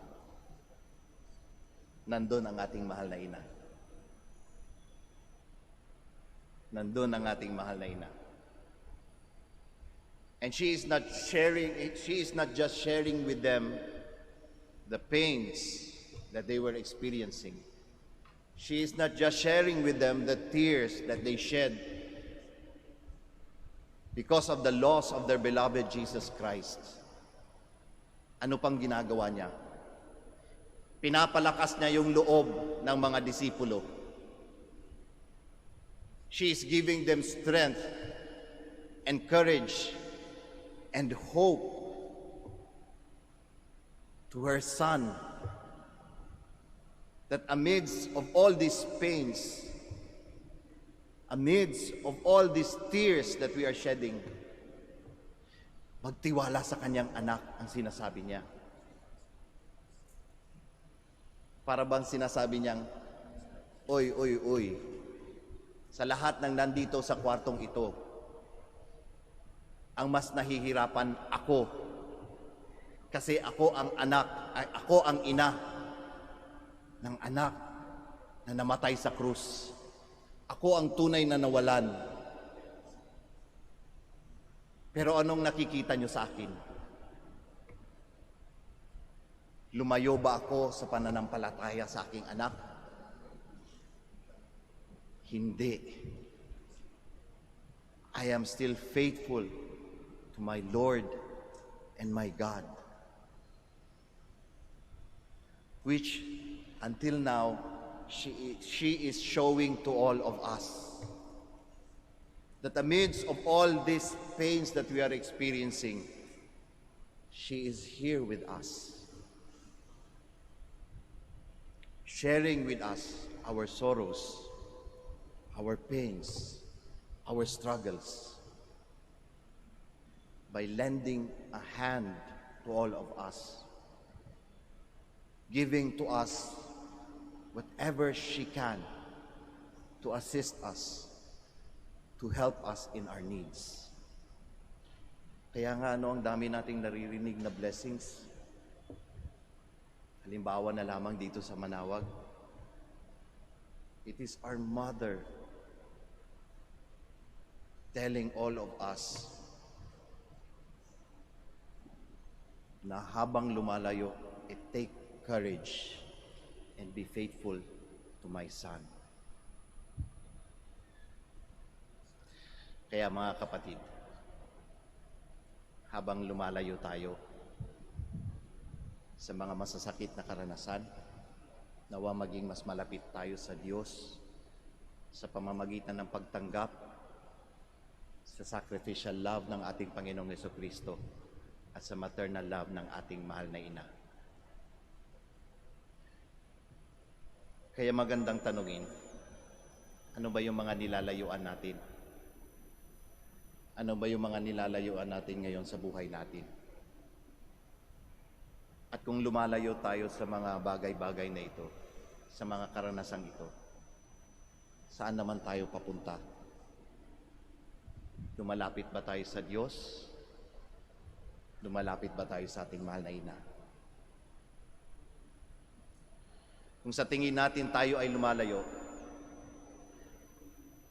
nandun ang ating mahal na ina. Nandun ang ating mahal na ina. And she is not just sharing with them the pains that they were experiencing. She is not just sharing with them the tears that they shed because of the loss of their beloved Jesus Christ. Ano pang ginagawa niya? Pinapalakas niya yung loob ng mga disipulo. She is giving them strength and courage and hope to her son, that amidst of all these pains, amidst of all these tears that we are shedding, magtiwala sa kanyang anak ang sinasabi niya. Para bang sinasabi niyang, oy, oy, oy, sa lahat ng nandito sa kwartong ito, ang mas nahihirapan ako. Kasi ako ang anak, ako ang ina ng anak na namatay sa krus. Ako ang tunay na nawalan. Pero anong nakikita nyo sa akin? Lumayo ba ako sa pananampalataya sa aking anak? Hindi. I am still faithful to my Lord and my God, which until now she is showing to all of us, that amidst of all these pains that we are experiencing, she is here with us, sharing with us our sorrows, our pains, our struggles, by lending a hand to all of us, giving to us whatever she can to assist us, to help us in our needs. Kaya nga ang dami nating naririnig na blessings. Halimbawa na lamang dito sa Manaoag. It is our mother telling all of us na habang lumalayo, take courage and be faithful to my son. Kaya mga kapatid, habang lumalayo tayo sa mga masasakit na karanasan, nawa maging mas malapit tayo sa Diyos sa pamamagitan ng pagtanggap sa sacrificial love ng ating Panginoong Jesucristo at sa maternal love ng ating mahal na ina. Kaya magandang tanungin, ano ba yung mga nilalayuan natin? Ano ba yung mga nilalayuan natin ngayon sa buhay natin? At kung lumalayo tayo sa mga bagay-bagay na ito, sa mga karanasang ito, saan naman tayo papunta? Lumalapit ba tayo sa Diyos? Lumalapit ba tayo sa ating mahal na ina? Kung sa tingin natin tayo ay lumalayo,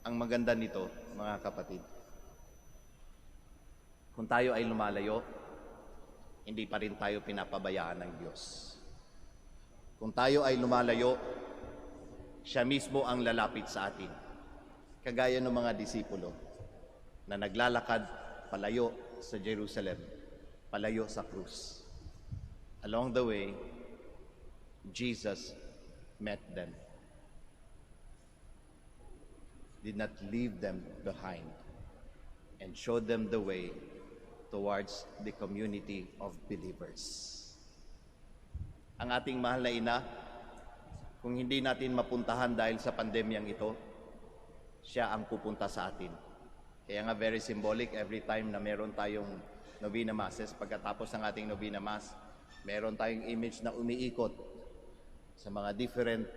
ang maganda nito, mga kapatid, kung tayo ay lumalayo, hindi pa rin tayo pinapabayaan ng Diyos. Kung tayo ay lumalayo, siya mismo ang lalapit sa atin. Kagaya ng mga disipulo na naglalakad palayo sa Jerusalem, palayo sa krus. Along the way, Jesus met them, did not leave them behind, and showed them the way towards the community of believers. Ang ating mahal na ina, kung hindi natin mapuntahan dahil sa pandemyang ito, siya ang pupunta sa atin. Kaya nga very symbolic, every time na meron tayong Novena Masses, pagkatapos ng ating Novena Mass, meron tayong image na umiikot sa mga different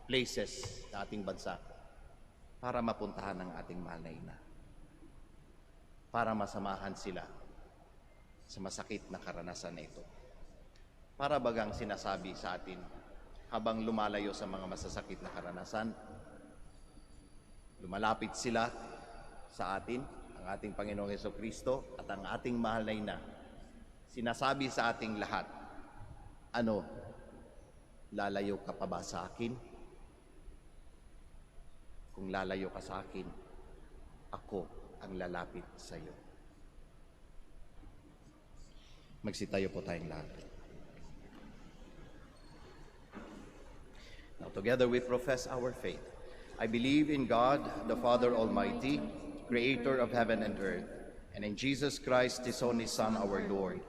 places sa ating bansa para mapuntahan ang ating mahal na ina, para masamahan sila sa masakit na karanasan na ito. Para bagang sinasabi sa atin, habang lumalayo sa mga masasakit na karanasan, lumalapit sila sa atin, ang ating Panginoong Jesucristo at ang ating mahal na ina. Sinasabi sa ating lahat, ano, lalayo ka pa ba sa akin? Kung lalayo ka sa akin, ako ang lalapit sa iyo. Magsitayo po tayong lahat. Now together we profess our faith. I believe in God, the Father Almighty, creator of heaven and earth, and in Jesus Christ, his only Son, our Lord,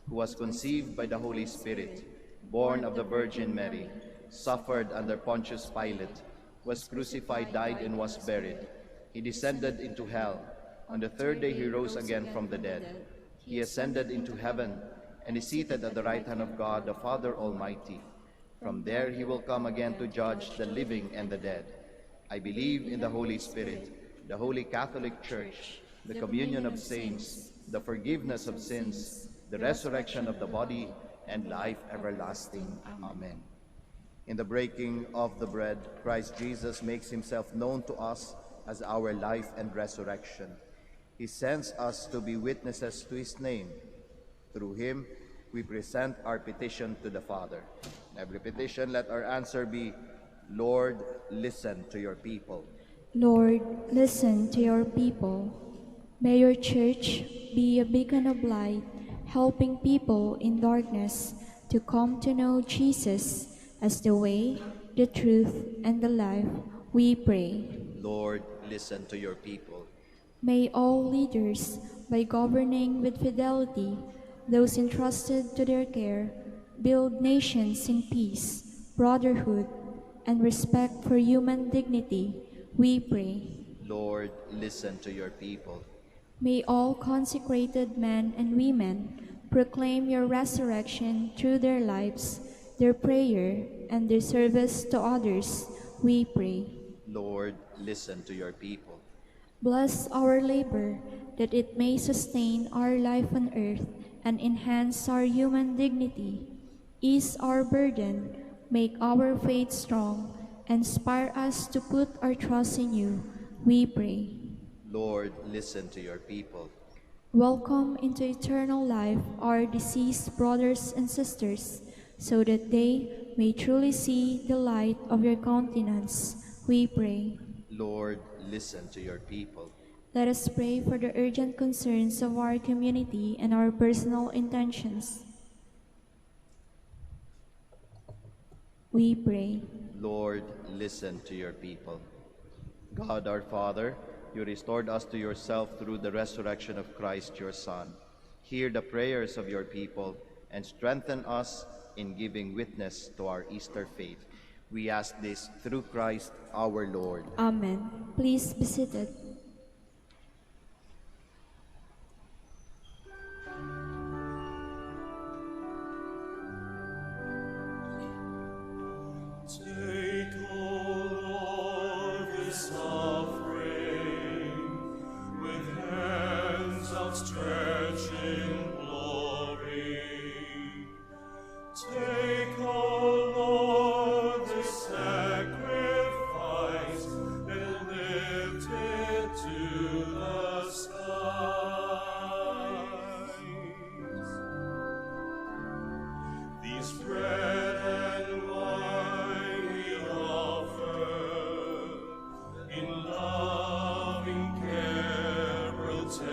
who was conceived by the Holy Spirit, born of the Virgin Mary, suffered under Pontius Pilate, was crucified, died, and was buried. He descended into hell. On the third day he rose again from the dead. He ascended into heaven and is seated at the right hand of God, the Father Almighty. From there he will come again to judge the living and the dead. I believe in the Holy Spirit, the Holy Catholic Church, the communion of saints, the forgiveness of sins, the resurrection of the body, and life everlasting. Amen. In the breaking of the bread, Christ Jesus makes himself known to us as our life and resurrection. He sends us to be witnesses to his name. Through him, we present our petition to the Father. In every petition, let our answer be, Lord, listen to your people. Lord, listen to your people. May your church be a beacon of light, helping people in darkness to come to know Jesus as the way, the truth, and the life, we pray. Lord, listen to your people. May all leaders, by governing with fidelity those entrusted to their care, build nations in peace, brotherhood, and respect for human dignity, we pray. Lord, listen to your people. May all consecrated men and women proclaim your resurrection through their lives, their prayer, and their service to others, we pray. Lord, listen to your people. Bless our labor, that it may sustain our life on earth and enhance our human dignity. Ease our burden, make our faith strong, inspire us to put our trust in you, we pray. Lord, listen to your people. Welcome into eternal life our deceased brothers and sisters, so that they may truly see the light of your countenance, we pray. Lord, listen to your people. Let us pray for the urgent concerns of our community and our personal intentions. We pray. Lord, listen to your people. God our Father, you restored us to yourself through the resurrection of Christ your Son. Hear the prayers of your people and strengthen us in giving witness to our Easter faith. We ask this through Christ our Lord. Amen. Please be seated. Take, O Lord, this offering, with hands outstretched in glory. Take, O Lord, this sacrifice, and lift it to the skies. These bread and wine we offer, in loving care protect,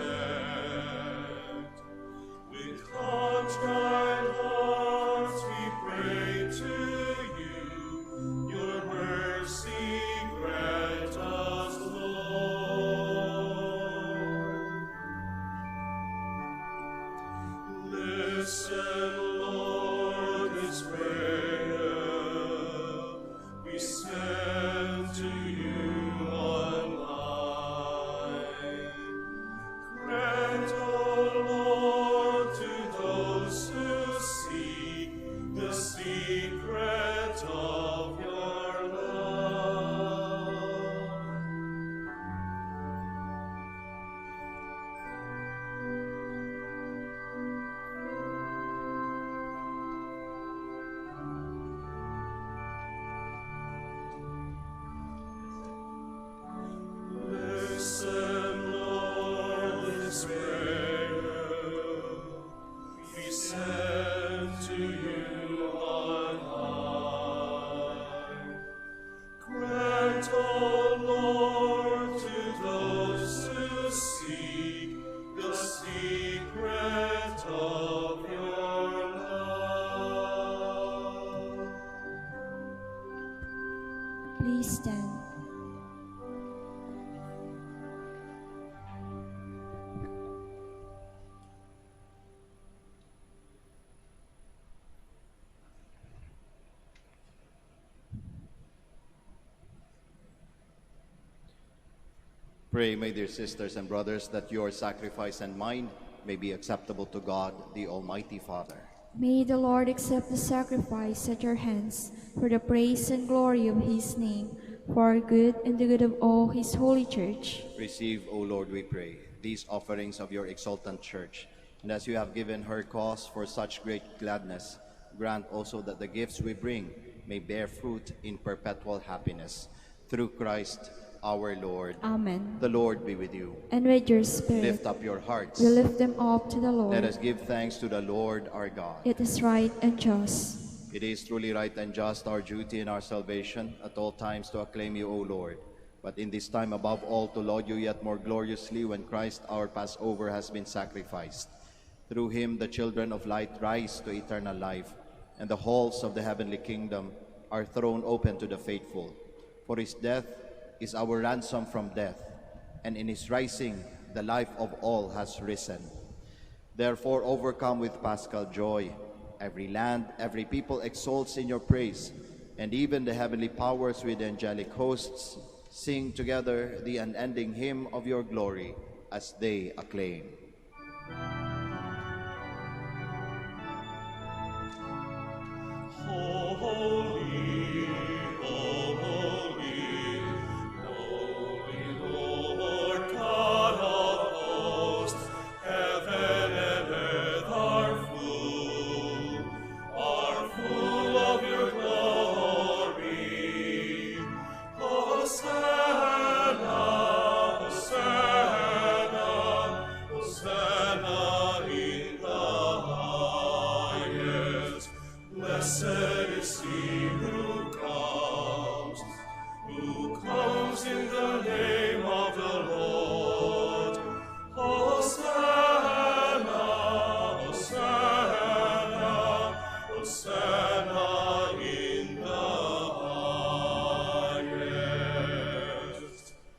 Pray, my dear sisters and brothers, that your sacrifice and mine may be acceptable to God, the Almighty Father. May the Lord accept the sacrifice at your hands for the praise and glory of his name, for our good and the good of all his holy church. Receive, O Lord, we pray, these offerings of your exultant church, and as you have given her cause for such great gladness, grant also that the gifts we bring may bear fruit in perpetual happiness. Through Christ our Lord. Amen. The Lord be with you. And with your spirit, Lift up your hearts. we lift them up to the Lord. Let us give thanks to the Lord our God. It is right and just. It is truly right and just, our duty and our salvation, at all times to acclaim you, O Lord. But in this time above all, to laud you yet more gloriously when Christ our Passover has been sacrificed. Through him the children of light rise to eternal life, and the halls of the heavenly kingdom are thrown open to the faithful. For his death is our ransom from death, and in his rising the life of all has risen. Therefore, overcome with paschal joy, every land, every people exalts in your praise, and even the heavenly powers with angelic hosts sing together the unending hymn of your glory as they acclaim.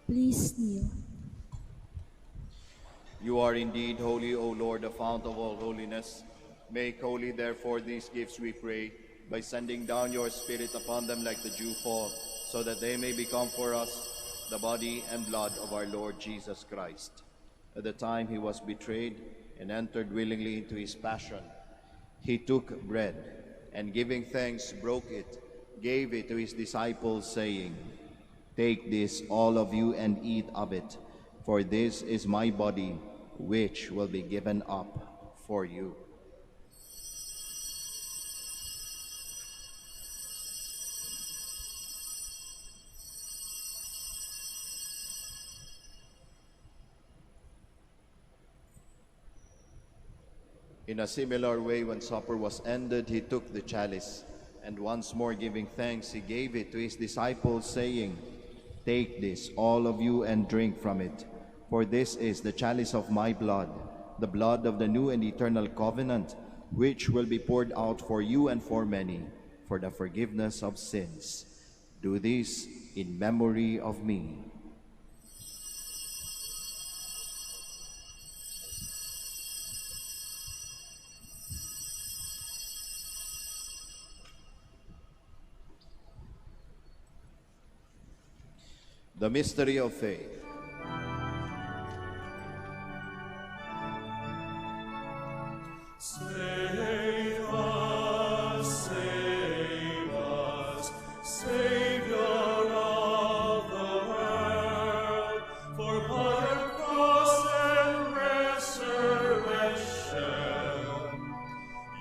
Please kneel. You are indeed holy, O Lord, the fount of all holiness. Make holy, therefore, these gifts, we pray, by sending down your Spirit upon them like the dew fall, so that they may become for us the body and blood of our Lord Jesus Christ. At the time he was betrayed and entered willingly into his passion, he took bread, and giving thanks, broke it, gave it to his disciples, saying, "Take this, all of you, and eat of it, for this is my body, which will be given up for you." In a similar way, when supper was ended, he took the chalice, and once more giving thanks, he gave it to his disciples, saying, "Take this, all of you, and drink from it, for this is the chalice of my blood, the blood of the new and eternal covenant, which will be poured out for you and for many, for the forgiveness of sins. Do this in memory of me." The mystery of faith. Save us, Savior of the world, for by your cross and resurrection,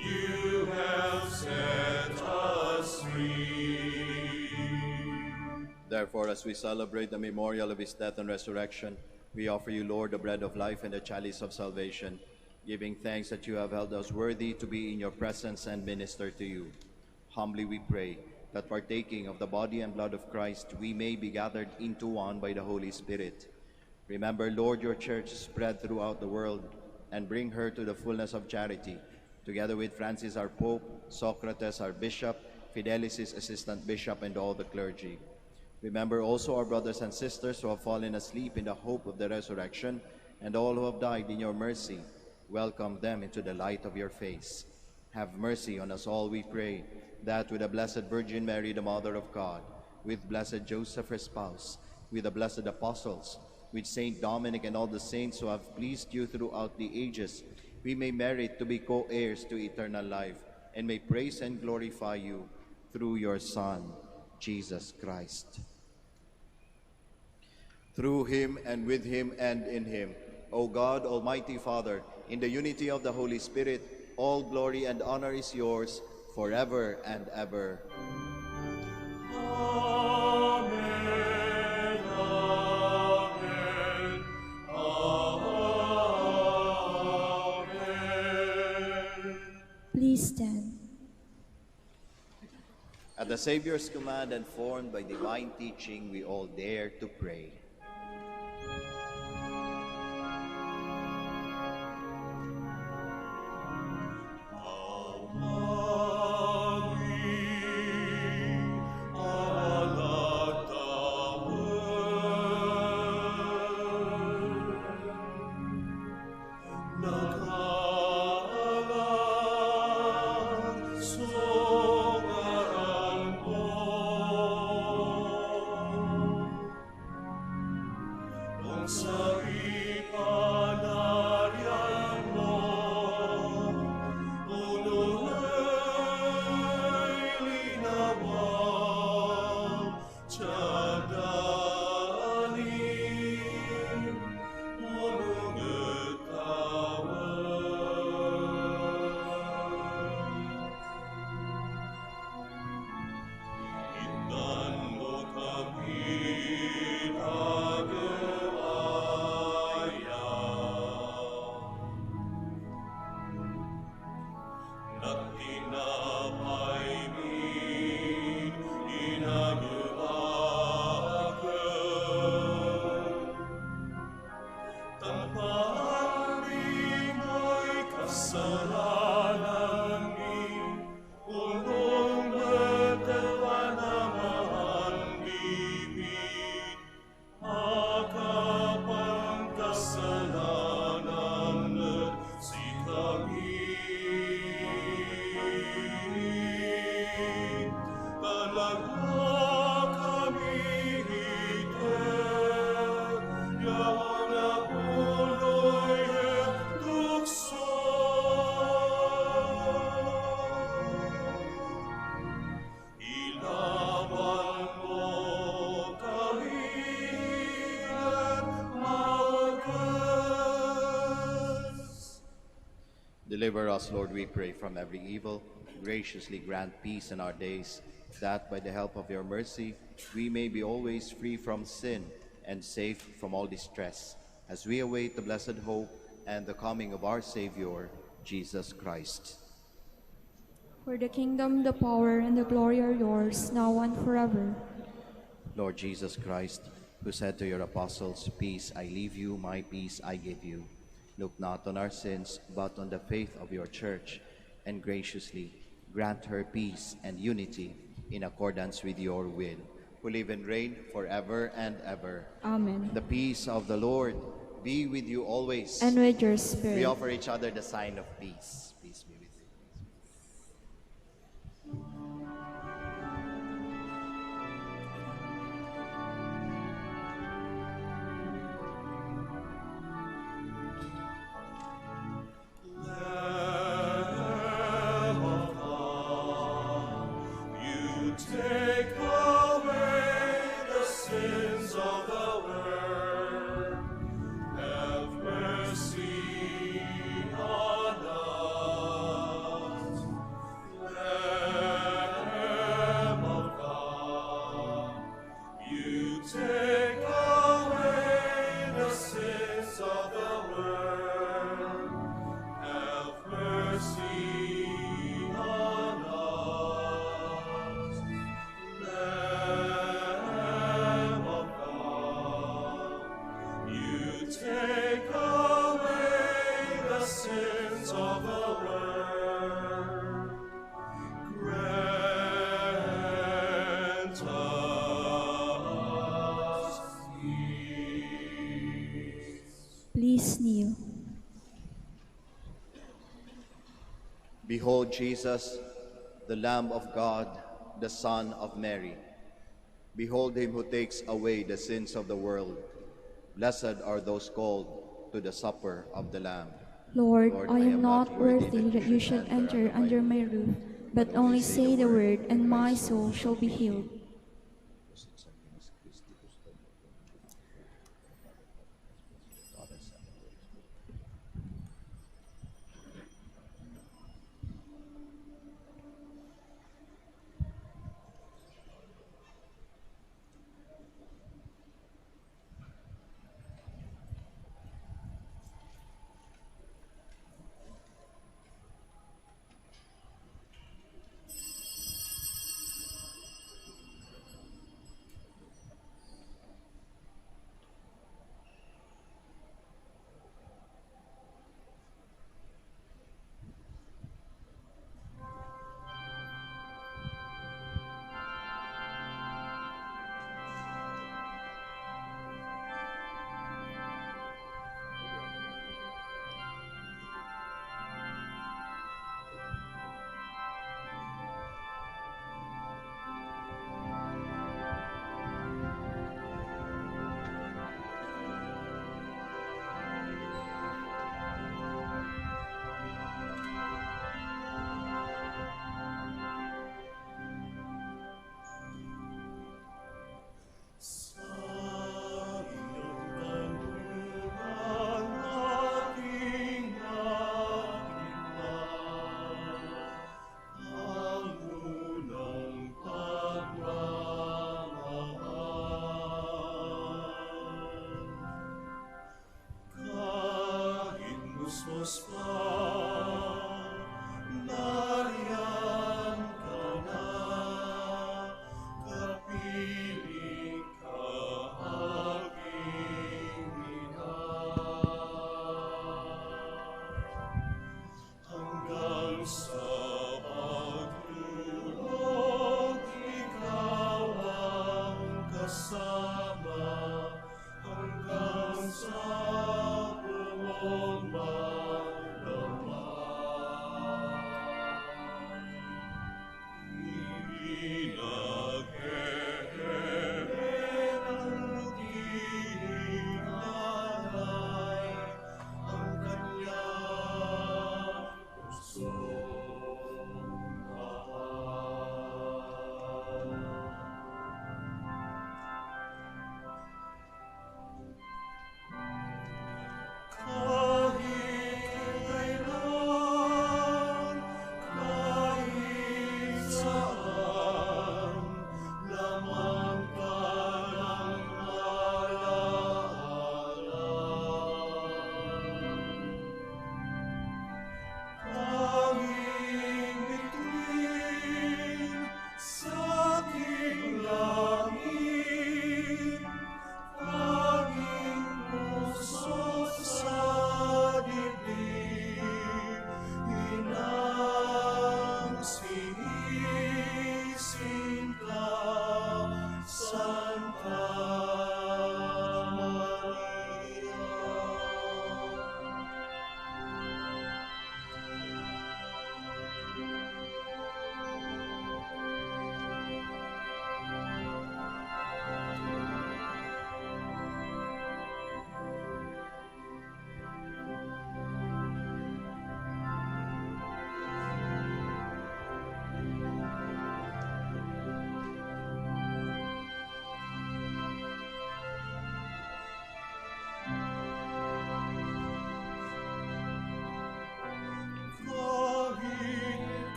you have set us free. Therefore, as we celebrate the memorial of his death and resurrection, we offer you, Lord, the bread of life and the chalice of salvation, giving thanks that you have held us worthy to be in your presence and minister to you. Humbly we pray that, partaking of the body and blood of Christ, we may be gathered into one by the Holy Spirit. Remember, Lord, your church spread throughout the world, and bring her to the fullness of charity, together with Francis our Pope, Socrates our Bishop, Fidelis his Assistant Bishop, and all the clergy. Remember also our brothers and sisters who have fallen asleep in the hope of the resurrection, and all who have died in your mercy. Welcome them into the light of your face. Have mercy on us all, we pray, that with the Blessed Virgin Mary, the Mother of God, with blessed Joseph, her spouse, with the blessed apostles, with Saint Dominic and all the saints who have pleased you throughout the ages, we may merit to be co-heirs to eternal life, and may praise and glorify you through your Son, Jesus Christ. Through him, and with him, and in him, O God, Almighty Father, in the unity of the Holy Spirit, all glory and honor is yours forever and ever. Amen. Amen. Amen. Please stand. At the Savior's command and formed by divine teaching, we all dare to pray. Deliver us, Lord, we pray, from every evil. Graciously grant peace in our days, that by the help of your mercy we may be always free from sin and safe from all distress, as we await the blessed hope and the coming of our Savior, Jesus Christ. For the kingdom, the power, and the glory are yours, now and forever. Lord Jesus Christ, who said to your apostles, "Peace I leave you, my peace I give you," look not on our sins, but on the faith of your Church, and graciously grant her peace and unity in accordance with your will, who live and reign forever and ever. Amen. The peace of the Lord be with you always. And with your We spirit. offer each other the sign of peace. Peace be with you. Lamb of God, you take away the sins of the world. Have mercy on us. Lamb of God, you take away the sins of the world. Have mercy on us. Lamb of God, you take away the sins of the world. Grant us peace. Please kneel. Behold Jesus, the Lamb of God, the Son of Mary. Behold him who takes away the sins of the world. Blessed are those called to the supper of the Lamb. Lord, Lord, I I am am not not worthy that you should enter under my roof, but only say the word, and my soul shall be healed.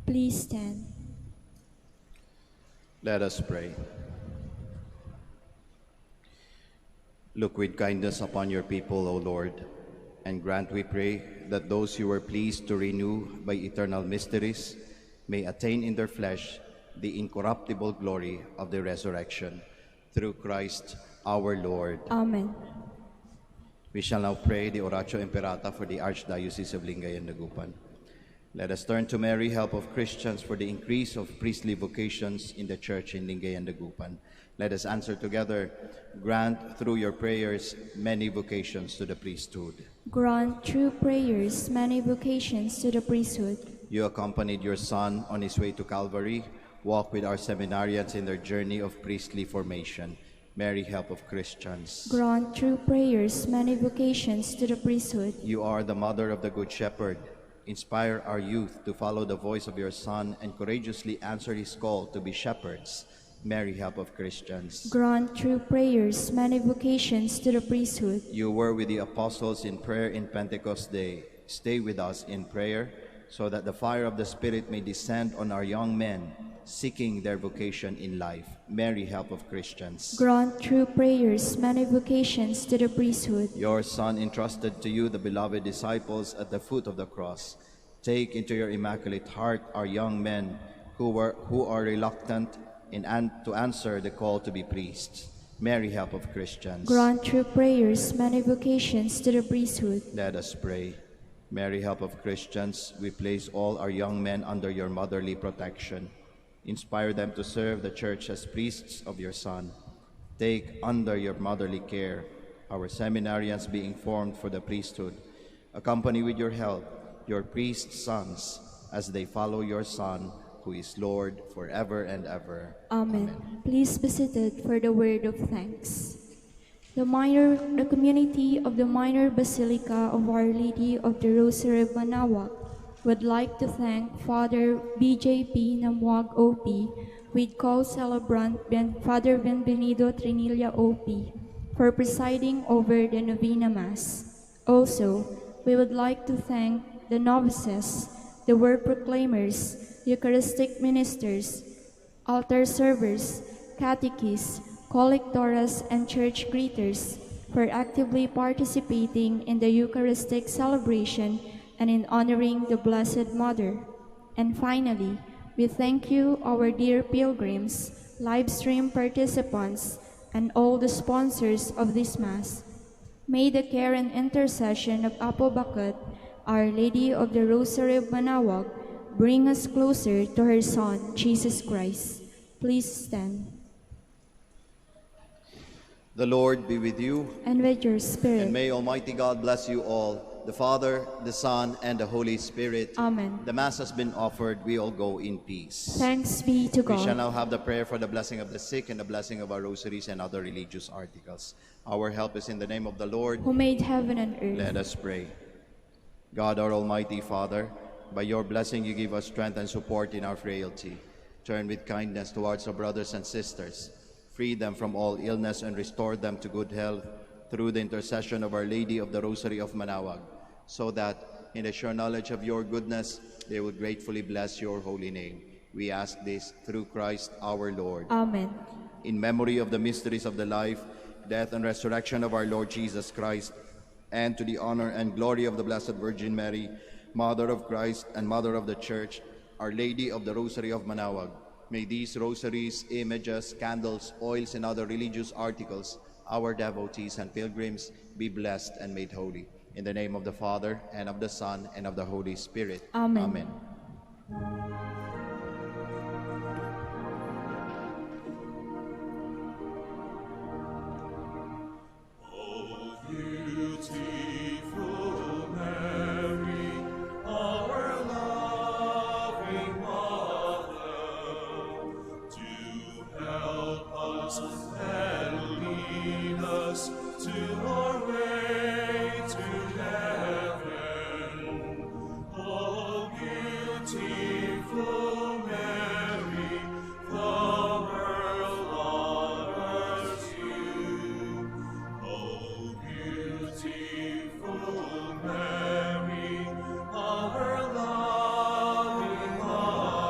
Please stand. Let us pray. Look with kindness upon your people, O Lord, and grant, we pray, that those you were pleased to renew by eternal mysteries may attain in their flesh the incorruptible glory of the resurrection. Through Christ our Lord. Amen. We shall now pray the Oratio Imperata for the Archdiocese of Lingay and Dagupan. Let us turn to Mary, help of Christians, for the increase of priestly vocations in the Church in Lingay and Dagupan. Let us answer together. Grant through your prayers many vocations to the priesthood. Grant through prayers many vocations to the priesthood. You accompanied your Son on his way to Calvary. Walk with our seminarians in their journey of priestly formation. Mary, help of Christians. Grant through prayers many vocations to the priesthood. You are the mother of the Good Shepherd. Inspire our youth to follow the voice of your Son and courageously answer his call to be shepherds. Mary, help of Christians. Grant through prayers many vocations to the priesthood. You were with the apostles in prayer in Pentecost Day. Stay with us in prayer so that the fire of the Spirit may descend on our young men seeking their vocation in life. Mary, help of Christians. Grant through prayers many vocations to the priesthood. Your Son entrusted to you the beloved disciples at the foot of the cross. Take into your immaculate heart our young men who are reluctant to answer the call to be priests. Mary, help of Christians. Grant through prayers many vocations to the priesthood. Let us pray. Mary, help of Christians, we place all our young men under your motherly protection. Inspire them to serve the Church as priests of your Son. Take under your motherly care our seminarians being formed for the priesthood. Accompany with your help your priest sons as they follow your Son, who is Lord forever and ever. Amen. Please be seated for the word of thanks. The community of the Minor Basilica of Our Lady of the Rosary of Manaoag would like to thank Father BJP Manaoag OP with co-celebrant Father Benvenido Trinilla OP for presiding over the Novena Mass. Also, we would like to thank the novices, the word proclaimers, Eucharistic ministers, altar servers, catechists, collectors, and church greeters for actively participating in the Eucharistic celebration and in honoring the Blessed Mother. And finally, we thank you, our dear pilgrims, live stream participants, and all the sponsors of this Mass. May the care and intercession of Apo Bakut, Our Lady of the Rosary of Manaoag, bring us closer to her Son, Jesus Christ. Please stand. The Lord be with you, And with your spirit. and may Almighty God bless you all, the Father, the Son, and the Holy Spirit. Amen. The Mass has been offered. We all go in peace. Thanks be to We shall God. now have the prayer for the blessing of the sick and the blessing of our rosaries and other religious articles. Our help is in the name of the Lord. Who made heaven and earth. Let us pray. God, our Almighty Father, by your blessing you give us strength and support in our frailty. Turn with kindness towards our brothers and sisters. Free them from all illness and restore them to good health through the intercession of Our Lady of the Rosary of Manaoag, so that in the sure knowledge of your goodness they will gratefully bless your holy name. We ask this through Christ our Lord. Amen. In memory of the mysteries of the life, death, and resurrection of our Lord Jesus Christ, and to the honor and glory of the Blessed Virgin Mary, Mother of Christ and Mother of the Church, Our Lady of the Rosary of Manaoag, may these rosaries, images, candles, oils, and other religious articles, our devotees and pilgrims, be blessed and made holy. In the name of the Father, and of the Son, and of the Holy Spirit. Amen. Amen. Beautiful Mary, our loving Mother, do help us and lead us to our way to heaven. Oh, beautiful Mary, the world honors you. Oh, beautiful Mary, our loving Mother,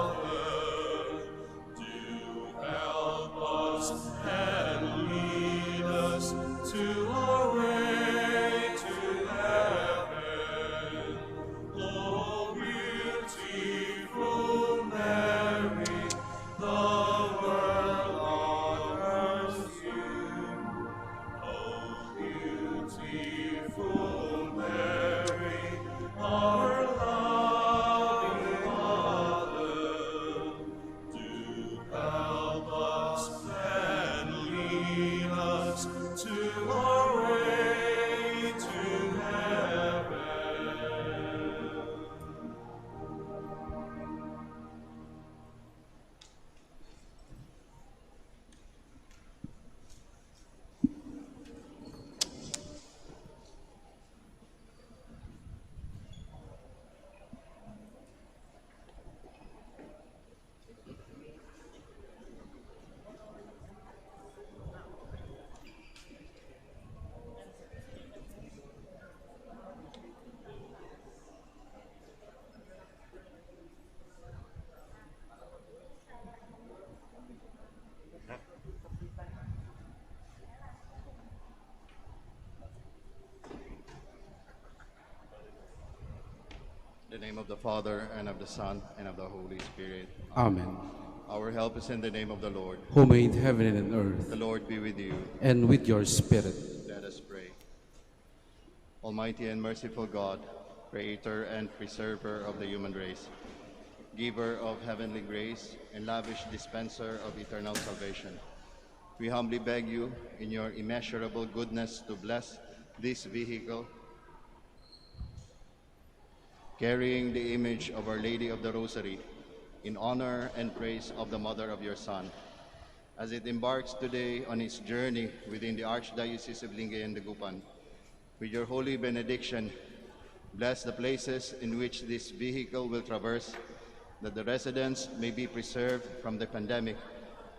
name of the Father, and of the Son, and of the Holy Spirit. Amen. Our help is in the name of the Lord. Who made heaven and earth, The Lord be with you. and with your spirit. Let us pray. Almighty and merciful God, Creator and Preserver of the human race, Giver of heavenly grace and lavish dispenser of eternal salvation, we humbly beg you, in your immeasurable goodness, to bless this vehicle, carrying the image of Our Lady of the Rosary, in honor and praise of the Mother of your Son, as it embarks today on its journey within the Archdiocese of Lingayen and Dagupan. With your holy benediction, bless the places in which this vehicle will traverse, that the residents may be preserved from the pandemic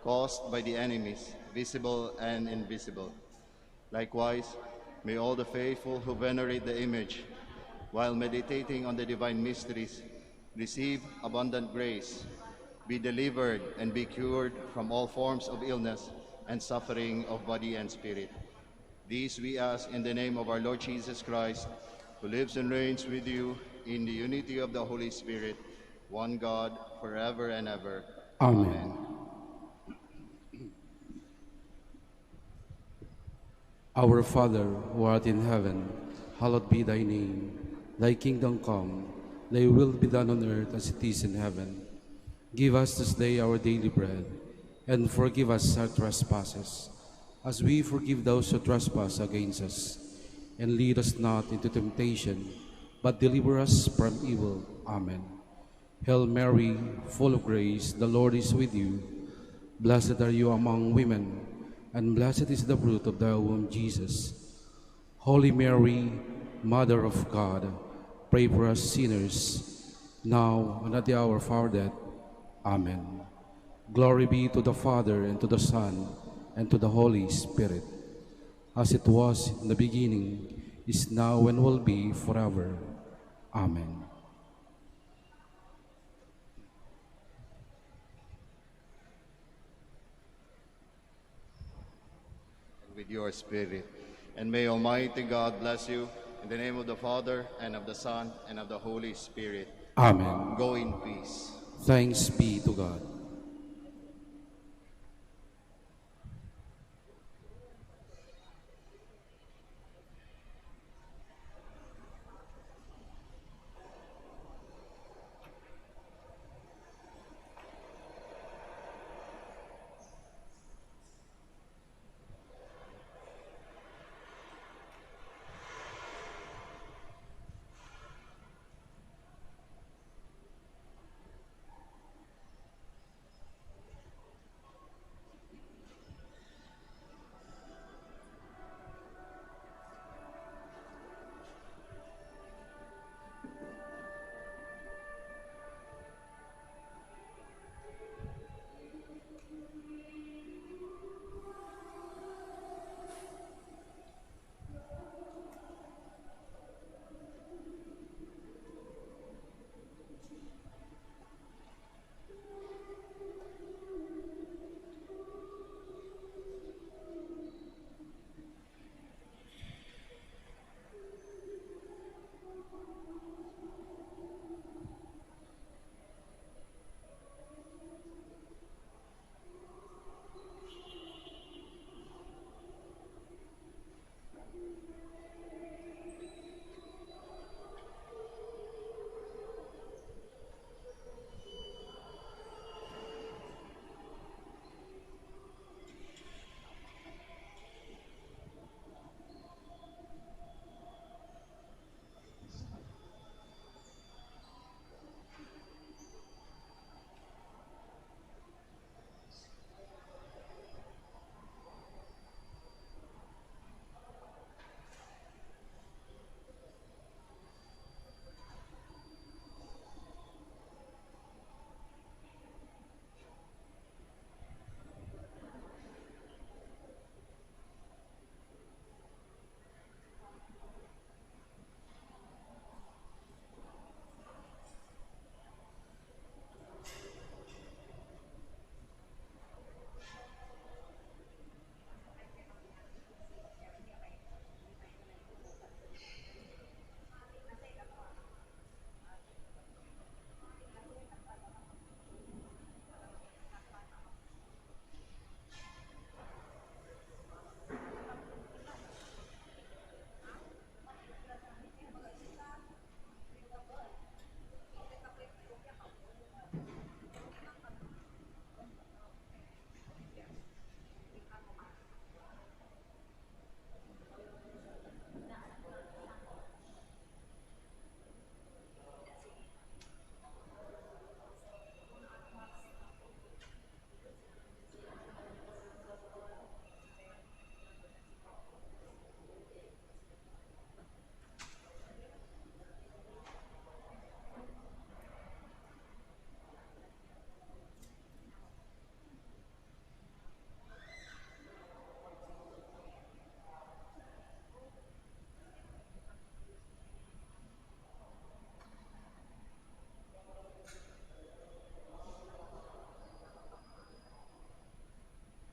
caused by the enemies, visible and invisible. Likewise, may all the faithful who venerate the image, while meditating on the divine mysteries, receive abundant grace, be delivered and be cured from all forms of illness and suffering of body and spirit. These we ask in the name of our Lord Jesus Christ, who lives and reigns with you in the unity of the Holy Spirit, one God, forever and ever. Amen. Our Father, who art in heaven, hallowed be thy name. Thy kingdom come, thy will be done on earth as it is in heaven. Give us this day our daily bread, and forgive us our trespasses, as we forgive those who trespass against us. And lead us not into temptation, but deliver us from evil. Amen. Hail Mary, full of grace, the Lord is with you. Blessed are you among women, and blessed is the fruit of thy womb, Jesus. Holy Mary, Mother of God, pray for us sinners, now and at the hour of our death. Amen. Glory be to the Father, and to the Son, and to the Holy Spirit, as it was in the beginning, is now, and will be forever. Amen. With your spirit. And may Almighty God bless you, in the name of the Father, and of the Son, and of the Holy Spirit. Amen. Go in peace. Thanks be to God.